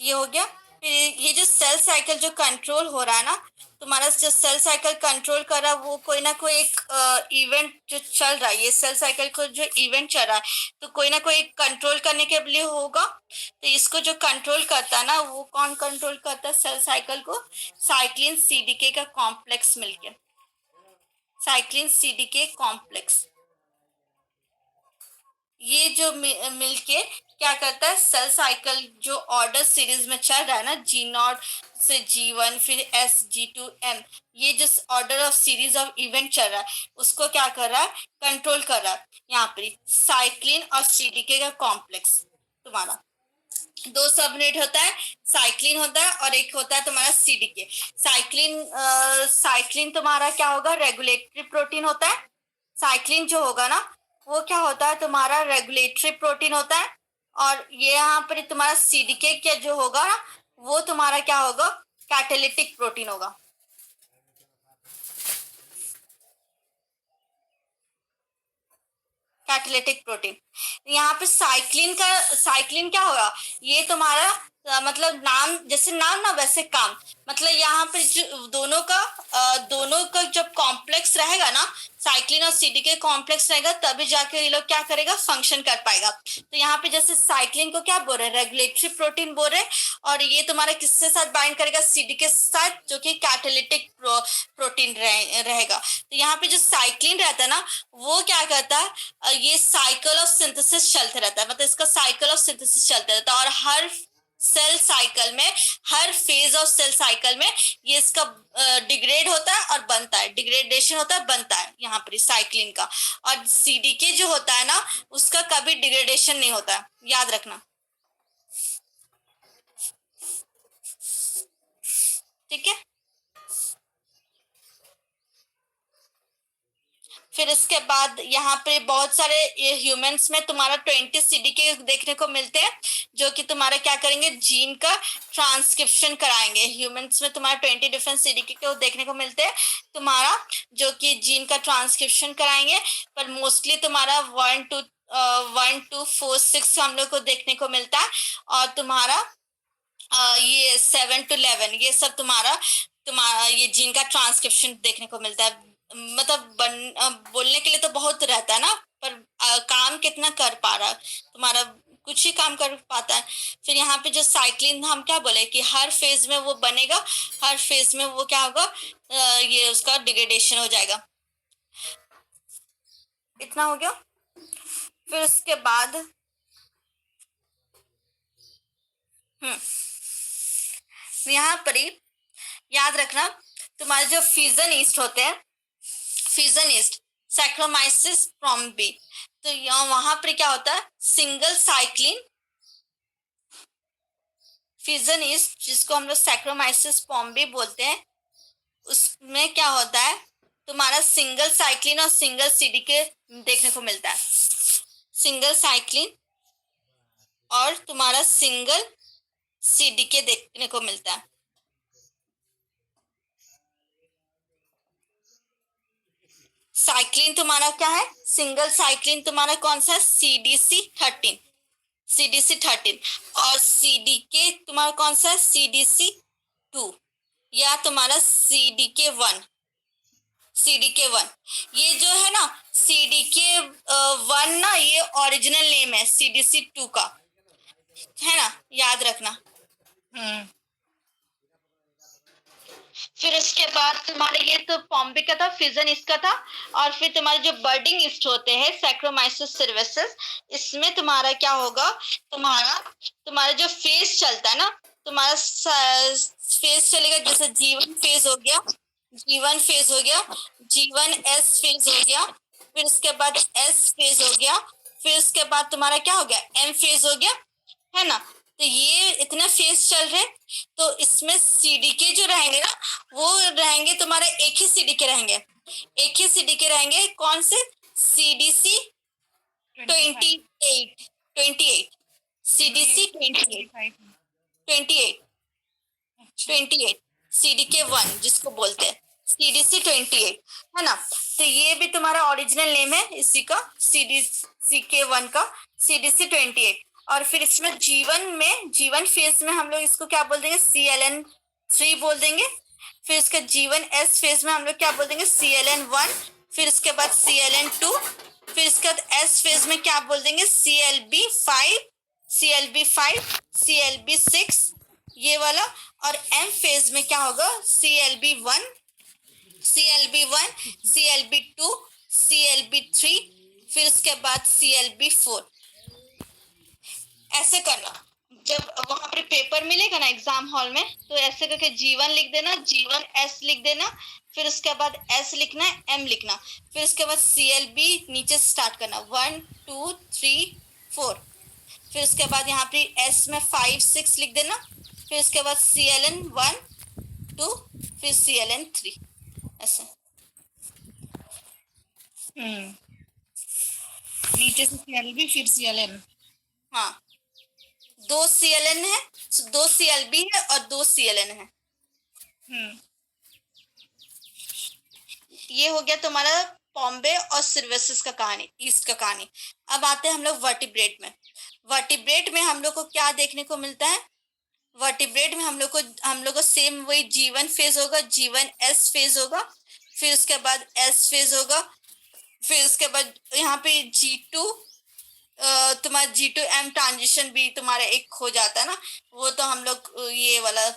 ये हो गया। फिर ये जो सेल साइकिल जो कंट्रोल हो रहा है ना, तुम्हारा जो सेल साइकिल कंट्रोल कर रहा है वो कोई ना कोई एक इवेंट जो चल रहा है, ये सेल साइकिल को जो इवेंट चल रहा है तो कोई ना कोई कंट्रोल करने के लिए होगा। तो इसको जो कंट्रोल करता है ना, वो कौन कंट्रोल करता है सेल साइकिल को, साइक्लिन CDK का कॉम्प्लेक्स मिलके, साइक्लिन CDK कॉम्प्लेक्स, ये जो मिलके क्या करता है, सेल साइकिल जो ऑर्डर सीरीज में चल रहा है ना, G0 से G1 फिर SG2M, ये जो order of series of event चल रहा है उसको क्या कर रहा है, कंट्रोल कर रहा है। यहाँ पे साइक्लिन और CDK का कॉम्प्लेक्स तुम्हारा दो सबनेट होता है, साइक्लिन होता है और एक होता है तुम्हारा CDK। साइक्लिन तुम्हारा क्या होगा, रेगुलेटरी प्रोटीन होता है। साइक्लिन जो होगा ना वो क्या होता है तुम्हारा, रेगुलेटरी प्रोटीन होता है। और ये यहाँ पर तुम्हारा CDK क्या जो होगा ना, वो तुम्हारा क्या होगा, कैटालिटिक प्रोटीन होगा। Catalytic protein. यहाँ पे साइक्लिन क्या होगा, ये तुम्हारा मतलब नाम जैसे नाम ना वैसे काम, मतलब यहाँ पे जो दोनों का जब कॉम्प्लेक्स रहेगा ना, साइक्लिन और CDK कॉम्प्लेक्स रहेगा तभी जाके ये लोग क्या करेगा, फंक्शन कर पाएगा। तो यहाँ पे जैसे साइक्लिन को क्या बोल रहे हैं, रेगुलेटरी प्रोटीन बोल रहे हैं, और ये तुम्हारा किसके साथ बाइंड करेगा, CDK के साथ, जो कि कैटालिटिक प्रोटीन रहेगा। तो यहाँ पे जो साइक्लिन रहता है ना वो क्या करता है, ये साइकिल ऑफ सिंथेसिस चलते रहता है, मतलब इसका साइकिल ऑफ सिंथेसिस चलता रहता है। और हर सेल साइकिल में, हर फेज ऑफ सेल साइकिल में ये इसका डिग्रेड होता है और बनता है, डिग्रेडेशन होता है, बनता है यहाँ पर साइक्लिन का। और सीडीके जो होता है ना, उसका कभी डिग्रेडेशन नहीं होता है, याद रखना, ठीक है। फिर इसके बाद यहाँ पे बहुत सारे ह्यूमंस में तुम्हारा 20 सीडीके देखने को मिलते हैं, जो कि तुम्हारा क्या करेंगे, जीन का ट्रांसक्रिप्शन कराएंगे। ह्यूमंस में तुम्हारा 20 डिफरेंट सीडीके को देखने को मिलते हैं तुम्हारा, जो कि जीन का ट्रांसक्रिप्शन कराएंगे। पर मोस्टली तुम्हारा 1 to 4 6 हम लोग को देखने को मिलता है। और तुम्हारा ये 7 to 11 ये सब तुम्हारा ये जीन का ट्रांसक्रिप्शन देखने को मिलता है। मतलब बोलने के लिए तो बहुत रहता है ना, पर काम कितना कर पा रहा, तुम्हारा कुछ ही काम कर पाता है। फिर यहाँ पे जो साइक्लिन हम क्या बोले कि हर फेज में वो बनेगा, हर फेज में वो क्या होगा, ये उसका डिग्रेडेशन हो जाएगा। इतना हो गया। फिर उसके बाद यहाँ पर ही याद रखना, तुम्हारे जो फ्यूजन ईस्ट होते हैं, फ्यूजन ईस्ट सैक्रोमाइसिस प्रोम्बी, तो यहाँ वहां पर क्या होता है, सिंगल साइक्लिन फ्यूजन ईस्ट, जिसको हम लोग सैक्रोमाइसिस प्रोम्बी बोलते हैं, उसमें क्या होता है, तुम्हारा सिंगल साइक्लिन और सिंगल सीडीके देखने को मिलता है। सिंगल साइक्लिन और तुम्हारा सिंगल सीडीके देखने को मिलता है। साइक्लिन तुम्हारा क्या है, सिंगल साइक्लिन तुम्हारा कौन सा है, CDC13, CDC13। और सीडीके तुम्हारा कौन सा है, CDC2 या तुम्हारा CDK1, CDK1। ये जो है ना CDK1 ना, ये ओरिजिनल नेम है CDC2 का, है ना, याद रखना। फिर उसके बाद तुम्हारे ये तो पॉम्बे का था, फ्यूजन इसका था। और फिर तुम्हारे जो बर्डिंग ईस्ट होते हैं सैक्रोमाइसिस सर्विसेस, इसमें तुम्हारा क्या होगा, तुम्हारा जो फेज चलता है ना, तुम्हारा फेज चलेगा, जैसे G1 फेज हो गया, G1 फेज हो गया, G1S फेज हो गया, फिर उसके बाद S फेज हो गया, फिर उसके बाद तुम्हारा क्या हो गया, M फेज हो गया, है ना। तो ये इतना फेज चल रहे, तो इसमें सीडीके जो रहेंगे ना, वो रहेंगे तुम्हारे एक ही सीडीके रहेंगे, एक ही सीडीके रहेंगे, कौन से, CDC 28, CDC 28 CDK1 जिसको बोलते हैं, CDC 28, है ना। तो ये भी तुम्हारा ओरिजिनल नेम है इसी का, CDCK1 का, CDC 28। और फिर इसमें G1 फेज में हम लोग इसको क्या बोल देंगे, CLN3 बोल देंगे। फिर इसका G1S फेज में हम लोग क्या बोल देंगे, CLN1। फिर उसके बाद CLN2। फिर इसके बाद S फेज में क्या बोल देंगे, CLB5, CLB6 ये वाला। और M फेज में क्या होगा, CLB1, CLB2, CLB3, फिर उसके बाद CLB4। ऐसे करना, जब वहां पर पेपर मिलेगा ना एग्जाम हॉल में, तो ऐसे करके G1 लिख देना, G1S लिख देना, फिर उसके बाद S लिखना है, M लिखना, फिर उसके बाद CLB नीचे से स्टार्ट करना, 1 2 3 4। फिर उसके बाद यहाँ पे S में 5 6 लिख देना, फिर उसके बाद CLN1 2, फिर CLN3, ऐसे। नीचे से CLB फिर CLN। हाँ, 2 CLN है, 2 CLB है और 2 CLN है। ये हो गया तुम्हारा बॉम्बे और सर्विसेज का कहानी, ईस्ट का कहानी। अब आते हैं हम लोग वर्टिब्रेट में। वर्टिब्रेट में हम लोग को क्या देखने को मिलता है, वर्टिब्रेट में हम लोग को सेम वही G1 फेज होगा, G1S फेज होगा, फिर उसके बाद S फेज होगा, फिर उसके बाद यहाँ पे G2 तुम्हारा G2M ट्रांजिशन भी तुम्हारा एक हो जाता है ना, वो तो हम लोग ये वाला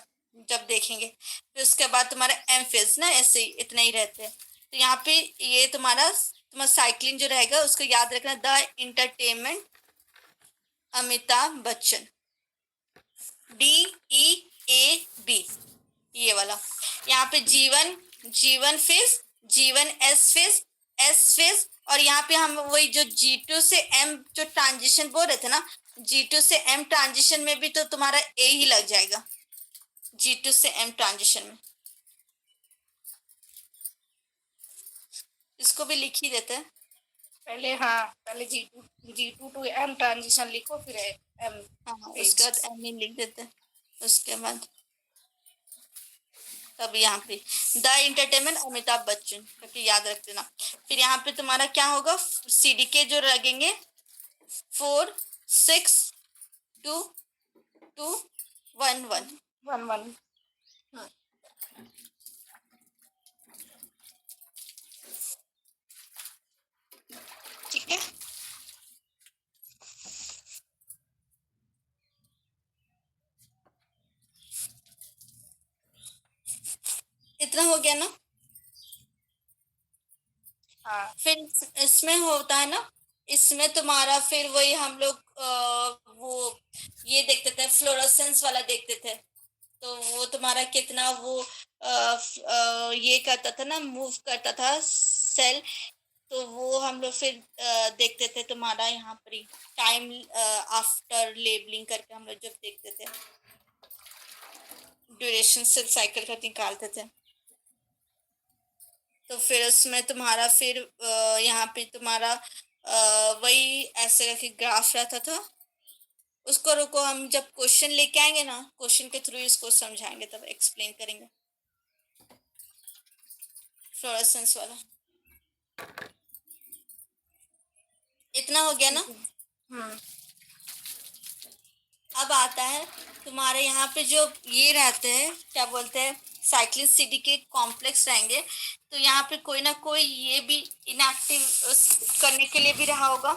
जब देखेंगे। फिर उसके बाद तुम्हारा M फेज ना, ऐसे ही इतना ही रहते हैं। तो यहाँ पे ये तुम्हारा साइक्लिन जो रहेगा उसको याद रखना, the entertainment Amitabh Bachchan, DEAB, ये वाला। यहाँ पे G1 phase, G1 S phase, S phase, और यहाँ पे हम वही जो G2 से M जो ट्रांजिशन बोल रहे थे ना, G2 से M ट्रांजिशन में भी तो तुम्हारा A ही लग जाएगा, G2 से M ट्रांजिशन में। इसको भी लिख ही देते हैं। पहले G2 to M ट्रांजिशन लिखो, फिर M हाँ, पेज। उसके बाद M ही लिख देते हैं। उसके बाद तब यहाँ पे द एंटरटेनमेंट अमिताभ बच्चन क्योंकि याद रख देना। फिर यहाँ पे तुम्हारा क्या होगा, CDK जो लगेंगे 4 6 2 2 1 1। 1 ठीक है। इतना हो गया ना। हाँ, फिर इसमें होता है ना, इसमें तुम्हारा फिर वही हम लोग वो ये देखते थे, फ्लोरोसेंस वाला देखते थे। तो वो तुम्हारा कितना वो ये करता था ना, मूव करता था सेल। तो वो हम लोग फिर देखते थे तुम्हारा यहाँ पर ही टाइम आफ्टर लेबलिंग करके हम लोग जब देखते थे, ड्यूरेशन सेल साइकिल का निकालते थे। तो फिर उसमें तुम्हारा फिर यहाँ पे तुम्हारा वही ऐसे करके ग्राफ रहता था। उसको रुको, हम जब क्वेश्चन लेके आएंगे ना, क्वेश्चन के थ्रू इसको समझाएंगे, तब एक्सप्लेन करेंगे। फ्लोरेसेंस वाला इतना हो गया ना। अब आता है तुम्हारे यहाँ पे जो ये रहते हैं, क्या बोलते हैं, साइक्लिन CDK कॉम्प्लेक्स रहेंगे। तो यहाँ पे कोई ना कोई ये भी इनएक्टिव करने के लिए भी रहा होगा,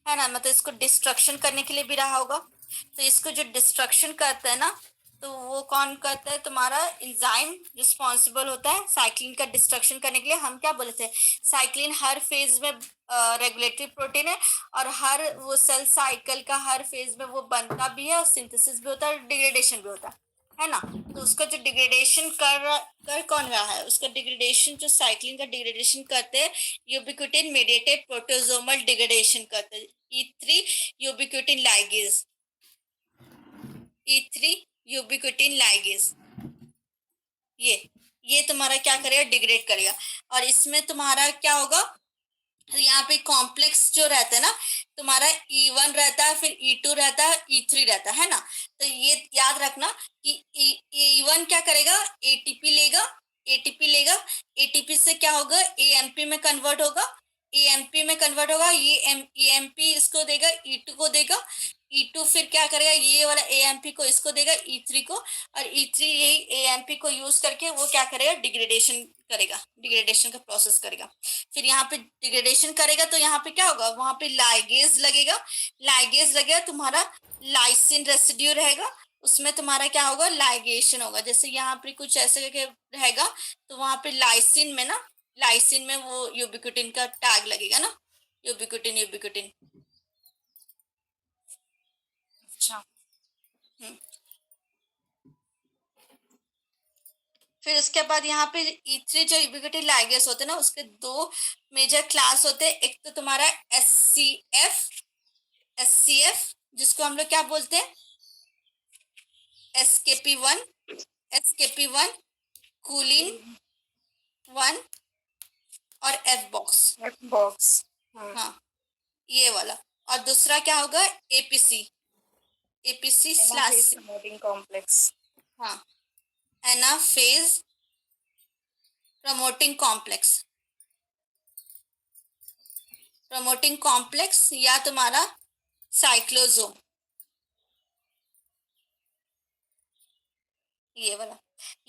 है ना, मतलब इसको डिस्ट्रक्शन करने के लिए भी रहा होगा। तो इसको जो डिस्ट्रक्शन करता है ना, तो वो कौन करता है, तुम्हारा एंजाइम रिस्पॉन्सिबल होता है साइक्लिन का डिस्ट्रक्शन करने के लिए। हम क्या बोले थे, साइक्लिन हर फेज में रेगुलेटरी प्रोटीन है, और हर वो सेल साइकिल का हर फेज में वो बनता भी है, और सिंथेसिस भी होता है, और डिग्रेडेशन भी होता है ना। तो उसका जो डिग्रेडेशन कर कौन रहा है, उसका डिग्रेडेशन जो साइक्लिन का डिग्रेडेशन करते हैं, यूबिक्विटिन मेडिएटेड प्रोटोसोमल डिग्रेडेशन करते हैं, E3 यूबिक्विटिन लाइगेज, E3 यूबिक्विटिन लाइगेज। ये तुम्हारा क्या करेगा, डिग्रेड करेगा। और इसमें तुम्हारा क्या होगा, यहाँ पे कॉम्प्लेक्स जो रहता है ना, तुम्हारा E1 रहता है, फिर E2 रहता है, E3 रहता है ना। तो ये याद रखना कि E1 क्या करेगा, ATP लेगा, ATP से क्या होगा, AMP में कन्वर्ट होगा, AMP में कन्वर्ट होगा, ये AMP इसको देगा, E2 को देगा, E2 फिर क्या करेगा, ये वाला AMP को इसको देगा, E3 को, और E3 यही AMP को यूज करके वो क्या करेगा, डिग्रेडेशन करेगा, डिग्रेडेशन का प्रोसेस करेगा। फिर यहाँ पे डिग्रेडेशन करेगा तो यहाँ पे क्या होगा, वहां पे लाइगेज लगेगा, तुम्हारा लाइसिन रेसिड्यू रहेगा, उसमें तुम्हारा क्या होगा, लाइगेशन होगा। जैसे यहाँ पे कुछ ऐसे करके रहेगा, तो वहां पे लाइसिन में वो यूबिक्विटिन का टैग लगेगा ना, यूबिक्विटिन। अच्छा। फिर उसके बाद यहाँ पे E3 जो यूबिक्विटिन लाइगेज होते हैं ना, उसके दो मेजर क्लास होते हैं। एक तो तुम्हारा SCF जिसको हम लोग क्या बोलते हैं, SKP1 कूलिन 1 और F बॉक्स। हाँ, ये वाला। और दूसरा क्या होगा, APC स्लैश कॉम्प्लेक्स। हाँ, एनाफेज प्रमोटिंग कॉम्प्लेक्स या तुम्हारा साइक्लोजोम, ये वाला।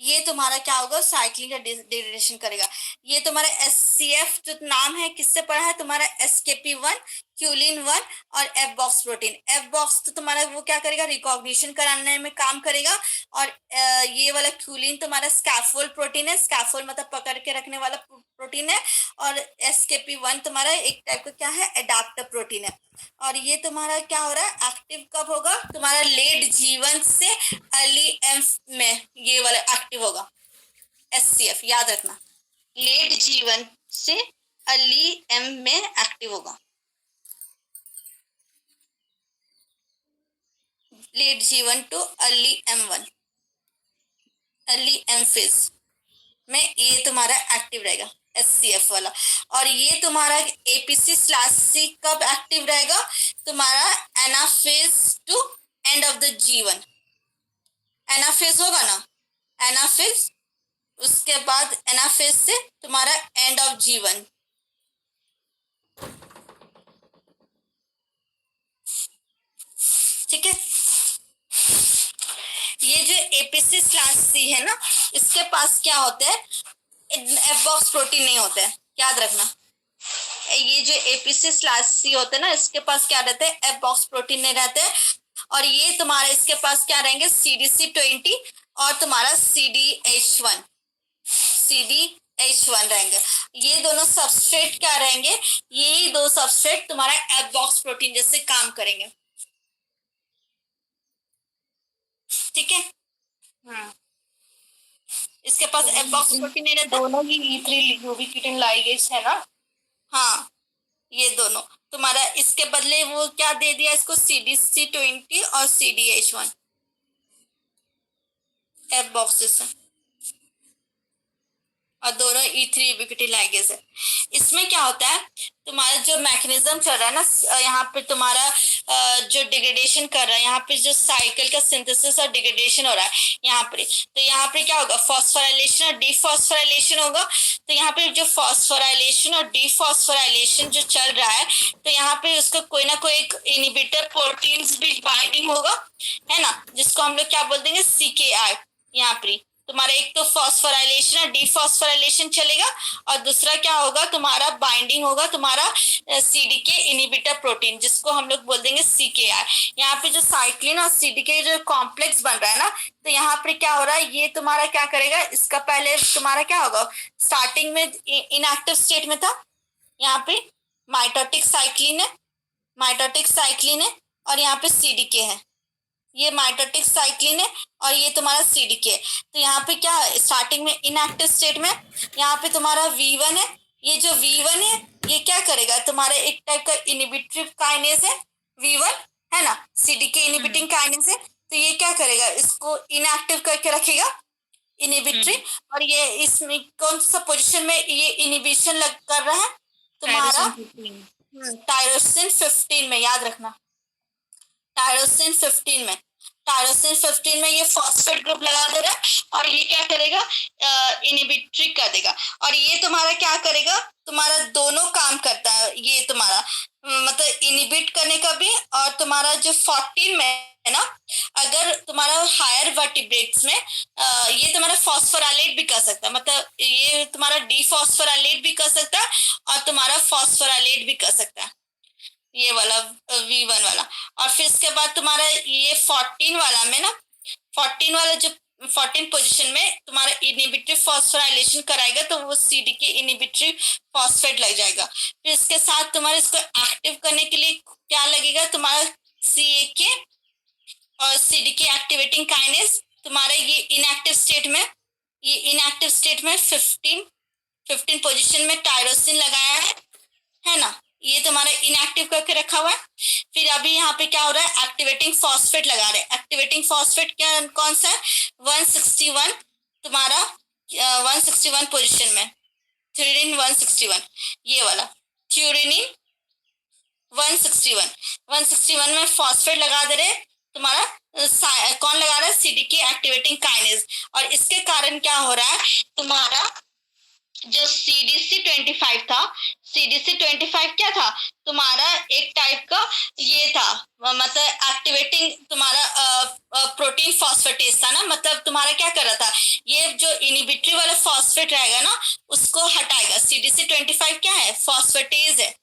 ये तुम्हारा क्या होगा, साइक्लिन का डिग्रेडेशन करेगा। ये तुम्हारा SCF जो नाम है किससे पढ़ा है, तुम्हारा SKP1 क्यूलिन 1 और F box protein. F box तो तुम्हारा वो क्या करेगा, रिकॉग्निशन कराने में काम करेगा। और ये वाला क्यूलिन तुम्हारा स्कैफोल्ड प्रोटीन है, स्कैफोल्ड मतलब पकड़ के रखने वाला प्रोटीन है। और SKP1 तुम्हारा एक टाइप का क्या है, एडाप्टर प्रोटीन है। और ये तुम्हारा क्या हो रहा है, एक्टिव कब होगा, तुम्हारा लेट जीवन से अर्ली एम में ये वाला एक्टिव होगा, SCF याद रखना, लेट जीवन से अर्ली एम में एक्टिव होगा, late G one to early M1, early M phase में ये तुम्हारा एक्टिव रहेगा, SCF वाला। और ये तुम्हारा APC/C कब एक्टिव रहेगा, तुम्हारा anaphase to end of the जीवन, एनाफेज होगा ना, एनाफेज, उसके बाद एनाफेज से तुम्हारा एंड ऑफ जीवन, ठीक है। ये जो APC/C है ना, इसके पास क्या होता है, F-बॉक्स प्रोटीन नहीं होता है, याद रखना। ये जो APC/C होते हैं ना, इसके पास क्या रहता है, F-बॉक्स प्रोटीन नहीं रहते हैं। और ये तुम्हारा इसके पास क्या रहेंगे, CDC20 और तुम्हारा CDH1, CDH1 रहेंगे। ये दोनों सबस्ट्रेट क्या रहेंगे, ये दो सबस्ट्रेट तुम्हारा F-बॉक्स प्रोटीन जैसे काम करेंगे, ठीक है। इसके पास F-बॉक्स प्रोटीन नहीं रहता, दोनों ही E3 यूबिक्विटिन लाइगेज है ना। हाँ, ये दोनों तुम्हारा, इसके बदले वो क्या दे दिया इसको, CDC20 और CDH1, F-बॉक्स जैसे, और दोनों E3 यूबिक्विटिन लाइगेज है। इसमें क्या होता है, तुम्हारा जो मैकेनिज्म चल रहा है ना, यहाँ पे तुम्हारा जो डिग्रेडेशन कर रहा है, यहाँ पे जो साइकिल का सिंथेसिस और डिग्रेडेशन हो रहा है यहाँ पे, तो यहाँ पे क्या होगा, फॉस्फोराइलेशन और डीफॉस्फोराइलेशन होगा। तो यहाँ पे जो फॉस्फोराइलेशन और डीफॉस्फोराइलेशन जो चल रहा है, तो यहाँ पे उसका कोई ना कोई एक इनिबिटर प्रोटीन्स भी बाइंडिंग होगा, है ना, जिसको हम लोग क्या बोल देंगे, CKI। यहाँ पे तुम्हारा एक तो फॉस्फोराइलेशन और डीफॉस्फोराइलेशन चलेगा, और दूसरा क्या होगा, तुम्हारा बाइंडिंग होगा तुम्हारा CDK इनिबिटर प्रोटीन, जिसको हम लोग बोल देंगे CKI। यहाँ पे जो साइक्लिन और CDK जो कॉम्प्लेक्स बन रहा है ना, तो यहाँ पे क्या हो रहा है, ये तुम्हारा क्या करेगा, इसका पहले तुम्हारा क्या होगा, स्टार्टिंग में इनएक्टिव स्टेट में था, यहाँ पे माइटोटिक साइक्लिन है, माइटोटिक साइक्लिन है, और यहाँ पे CDK है, ये माइटोटिक साइक्लिन है और ये तुम्हारा CDK है। तो यहाँ पे क्या है, स्टार्टिंग में इनएक्टिव स्टेट में यहाँ पे तुम्हारा V1 है, ये जो V1 है ये क्या करेगा, तुम्हारा एक टाइप का इनिबिटरी काइनेज है, V1 है ना, CDK इनिबिटिंग काइनेज है। तो ये क्या करेगा, इसको इनएक्टिव करके रखेगा, इनिबिटरी। और ये इसमें कौन सा पोजीशन में ये इनिबिशन लग कर रहा है, तुम्हारा टायरोसिन 15 में, याद रखना, टायरोसिन 15 में, टायरोसिन 15 में ये फॉस्फेट ग्रुप लगा दे रहा है, और ये क्या करेगा, इनिबिटरी कर देगा। और ये तुम्हारा क्या करेगा, तुम्हारा दोनों काम करता है, ये तुम्हारा मतलब इनिबिट करने का भी, और तुम्हारा जो 14 में है ना, अगर तुम्हारा हायर वर्टिब्रेट्स में ये तुम्हारा फॉस्फोराइलेट भी कर सकता है, मतलब ये तुम्हारा डीफॉस्फोराइलेट भी कर सकता है, और तुम्हारा फॉस्फोराइलेट भी कर सकता है, ये वाला V1 वाला। और फिर इसके बाद तुम्हारा ये 14 वाला में ना, 14 वाला जो 14 पोजीशन में तुम्हारा इनिबिटरी फॉस्फोराइलेशन कराएगा, तो वो CDK इनिबिटरी फॉस्फेट लग जाएगा। फिर इसके साथ तुम्हारे इसको एक्टिव करने के लिए क्या लगेगा, तुम्हारा CAK और CDK एक्टिवेटिंग काइनेज। तुम्हारा ये इनएक्टिव स्टेट में, ये इनएक्टिव स्टेट में 15 पोजीशन में टायरोसिन लगाया है ना, ये तुम्हारा इनएक्टिव करके रखा हुआ है। फिर अभी यहाँ पे क्या हो रहा है, एक्टिवेटिंग फॉस्फेट लगा रहे हैं। एक्टिवेटिंग फॉस्फेट क्या कौन सा है, 161, तुम्हारा 161 पोजीशन में, थ्यूरिन 161, ये वाला थ्यूरिनिन 161 में फॉस्फेट लगा दे रहे, तुम्हारा कौन लगा रहा है, CDK एक्टिवेटिंग काइनेज। और इसके कारण क्या हो रहा है, तुम्हारा जो CDC25 था, CDC25 क्या था, तुम्हारा एक टाइप का ये था, मतलब एक्टिवेटिंग तुम्हारा प्रोटीन फॉस्फेटेज था ना, मतलब तुम्हारा क्या कर रहा था, ये जो इनिबिटरी वाला फॉस्फेट रहेगा ना उसको हटाएगा। CDC25 क्या है, फॉस्फेटेज है,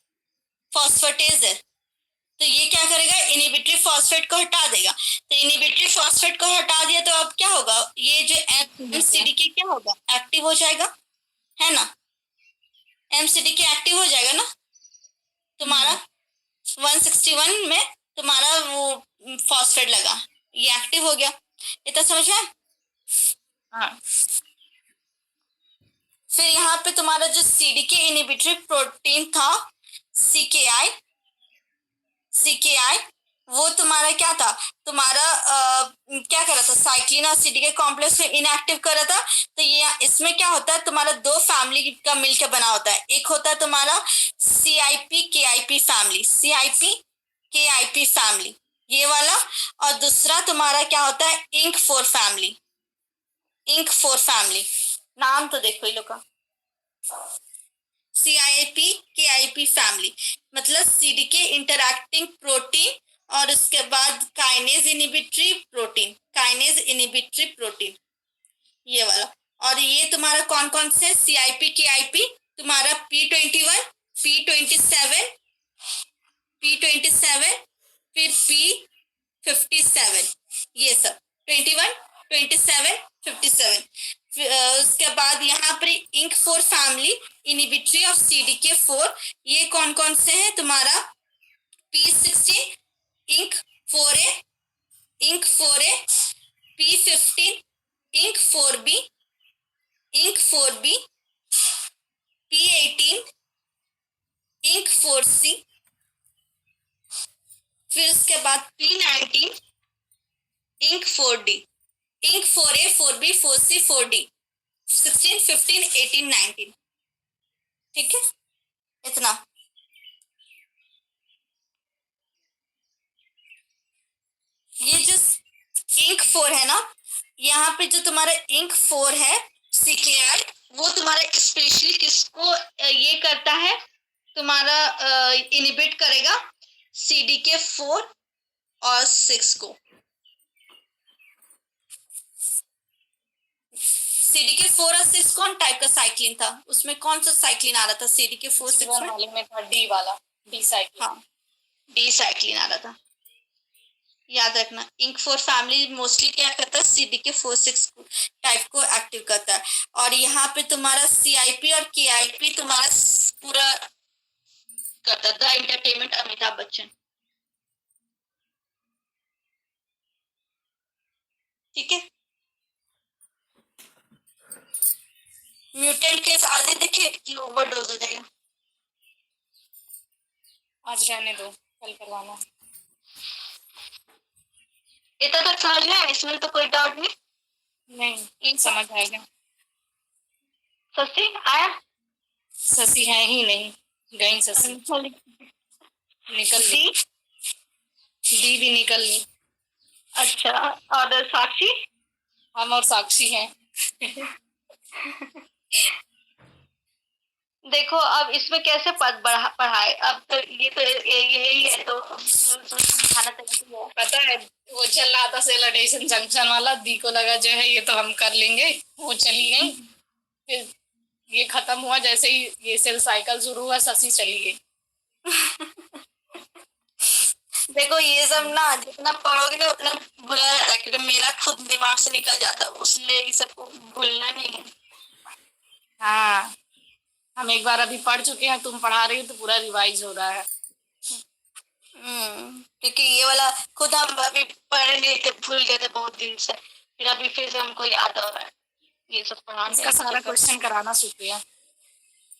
फॉस्फेटेज है, तो ये क्या करेगा, इनिबिटरी फॉस्फेट को हटा देगा। तो इनिबिटरी फॉस्फेट को हटा दिया तो अब क्या होगा, ये जो MCDK क्या होगा, एक्टिव हो जाएगा, है ना, MCDK एक्टिव हो जाएगा ना तुम्हारा। 161 में तुम्हारा वो फॉस्फेट लगा, ये एक्टिव हो गया। इतना समझ में आया? हाँ फिर यहाँ पे तुम्हारा जो सीडीके इनहिबिटरी प्रोटीन था सीकेआई, वो तुम्हारा क्या था, तुम्हारा क्या कर रहा था, साइक्लिन और सीडीके कॉम्प्लेक्स को इनएक्टिव कर रहा था। तो ये इसमें क्या होता है, तुम्हारा दो फैमिली का मिलकर बना होता है। एक होता है तुम्हारा सीआईपी केआईपी फैमिली, सीआईपी केआईपी फैमिली ये वाला, और दूसरा तुम्हारा क्या होता है, इंक 4 फैमिली। इंक 4 फैमिली नाम तो देखो ये लोग का, सीआईपी केआईपी फैमिली मतलब सीडीके इंटरैक्टिंग प्रोटीन, और उसके बाद kinase inhibitory protein, kinase inhibitory protein ये वाला। और ये तुम्हारा कौन कौन से, सीआईपी केआईपी तुम्हारा P21 P27 P27 फिर P57 ये सब 21 27 57। उसके बाद यहाँ पर INK 4 family inhibitory of CDK 4, ये कौन कौन से हैं तुम्हारा, P16 INK 4A, INK 4A, P15 INK 4B, INK 4B, P18 INK 4C, फिर उसके बाद P19 ink 4D, ink 4A 4B 4C 4D 16 15 18 19। ठीक है, इतना। ये जो इंक 4 है ना, यहाँ पे जो तुम्हारा इंक 4 है सीकेआई, वो तुम्हारा स्पेशली किसको ये करता है, तुम्हारा इनहिबिट करेगा सीडीके 4 और 6 को। सीडीके 4 और 6 कौन टाइप का साइक्लिन था, उसमें कौन सा साइक्लिन आ रहा था सीडीके 4 6 जीवन वाले में था डी वाला, डी साइकिल। हाँ डी साइक्लिन आ रहा था, याद रखना। इंक 4 फैमिली मोस्टली क्या करता है, सीडीके 4 6 टाइप को एक्टिव करता है। और यहाँ पे तुम्हारा सीआईपी और केआईपी तुम्हारा पूरा करता है, द एंटरटेनमेंट अमिताभ बच्चन। ठीक है, म्यूटेंट केस आगे देखे कि ओवरडोज हो जाएगा। आज रहने दो, कल करवाना। इतना तक समझ में आया, इसमें तो कोई डाउट नहीं। नहीं समझ आएगा। सस्ती आया, ससी है ही नहीं, गई ससी, निकल ली, दी भी निकल ली। अच्छा, और साक्षी, हम और साक्षी हैं। देखो अब इसमें कैसे पद पढ़ाए, अब तो ये तो यही है, तो खाना चाहिए। पता है वो चल रहा था सेलिब्रेशन जंक्शन वाला, दी को लगा जो है ये तो हम कर लेंगे, वो चली गई। फिर ये खत्म हुआ, जैसे ही ये सेल साइकिल शुरू हुआ ससी चली गई। देखो ये सब ना जितना पढ़ोगे ना उतना भुला जाता है, क्योंकि मेरा खुद दिमाग से निकल जाता है, उसलिए ये सबको भूलना नहीं है। हाँ हम एक बार अभी पढ़ चुके हैं, तुम पढ़ा रही हो तो पूरा रिवाइज हो रहा है। क्योंकि ये वाला खुद हम अभी पढ़ लिए थे, भूल गए थे बहुत दिन से, फिर अभी फिर से हमको याद हो रहा है ये सब पढ़ाने। इसका सारा क्वेश्चन कराना शुक्रिया।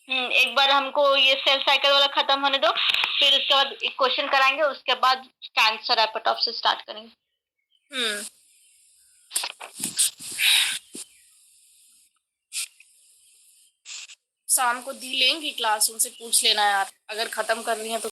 एक बार हमको ये सेल साइकिल वाला खत्म होने दो, फिर उसके बाद एक क्वेश्चन कराएंगे, उसके बाद कैंसर एपिटॉप से स्टार्ट करेंगे। शाम को दी लेंगी क्लास, उनसे पूछ लेना यार, अगर खत्म कर रही है तो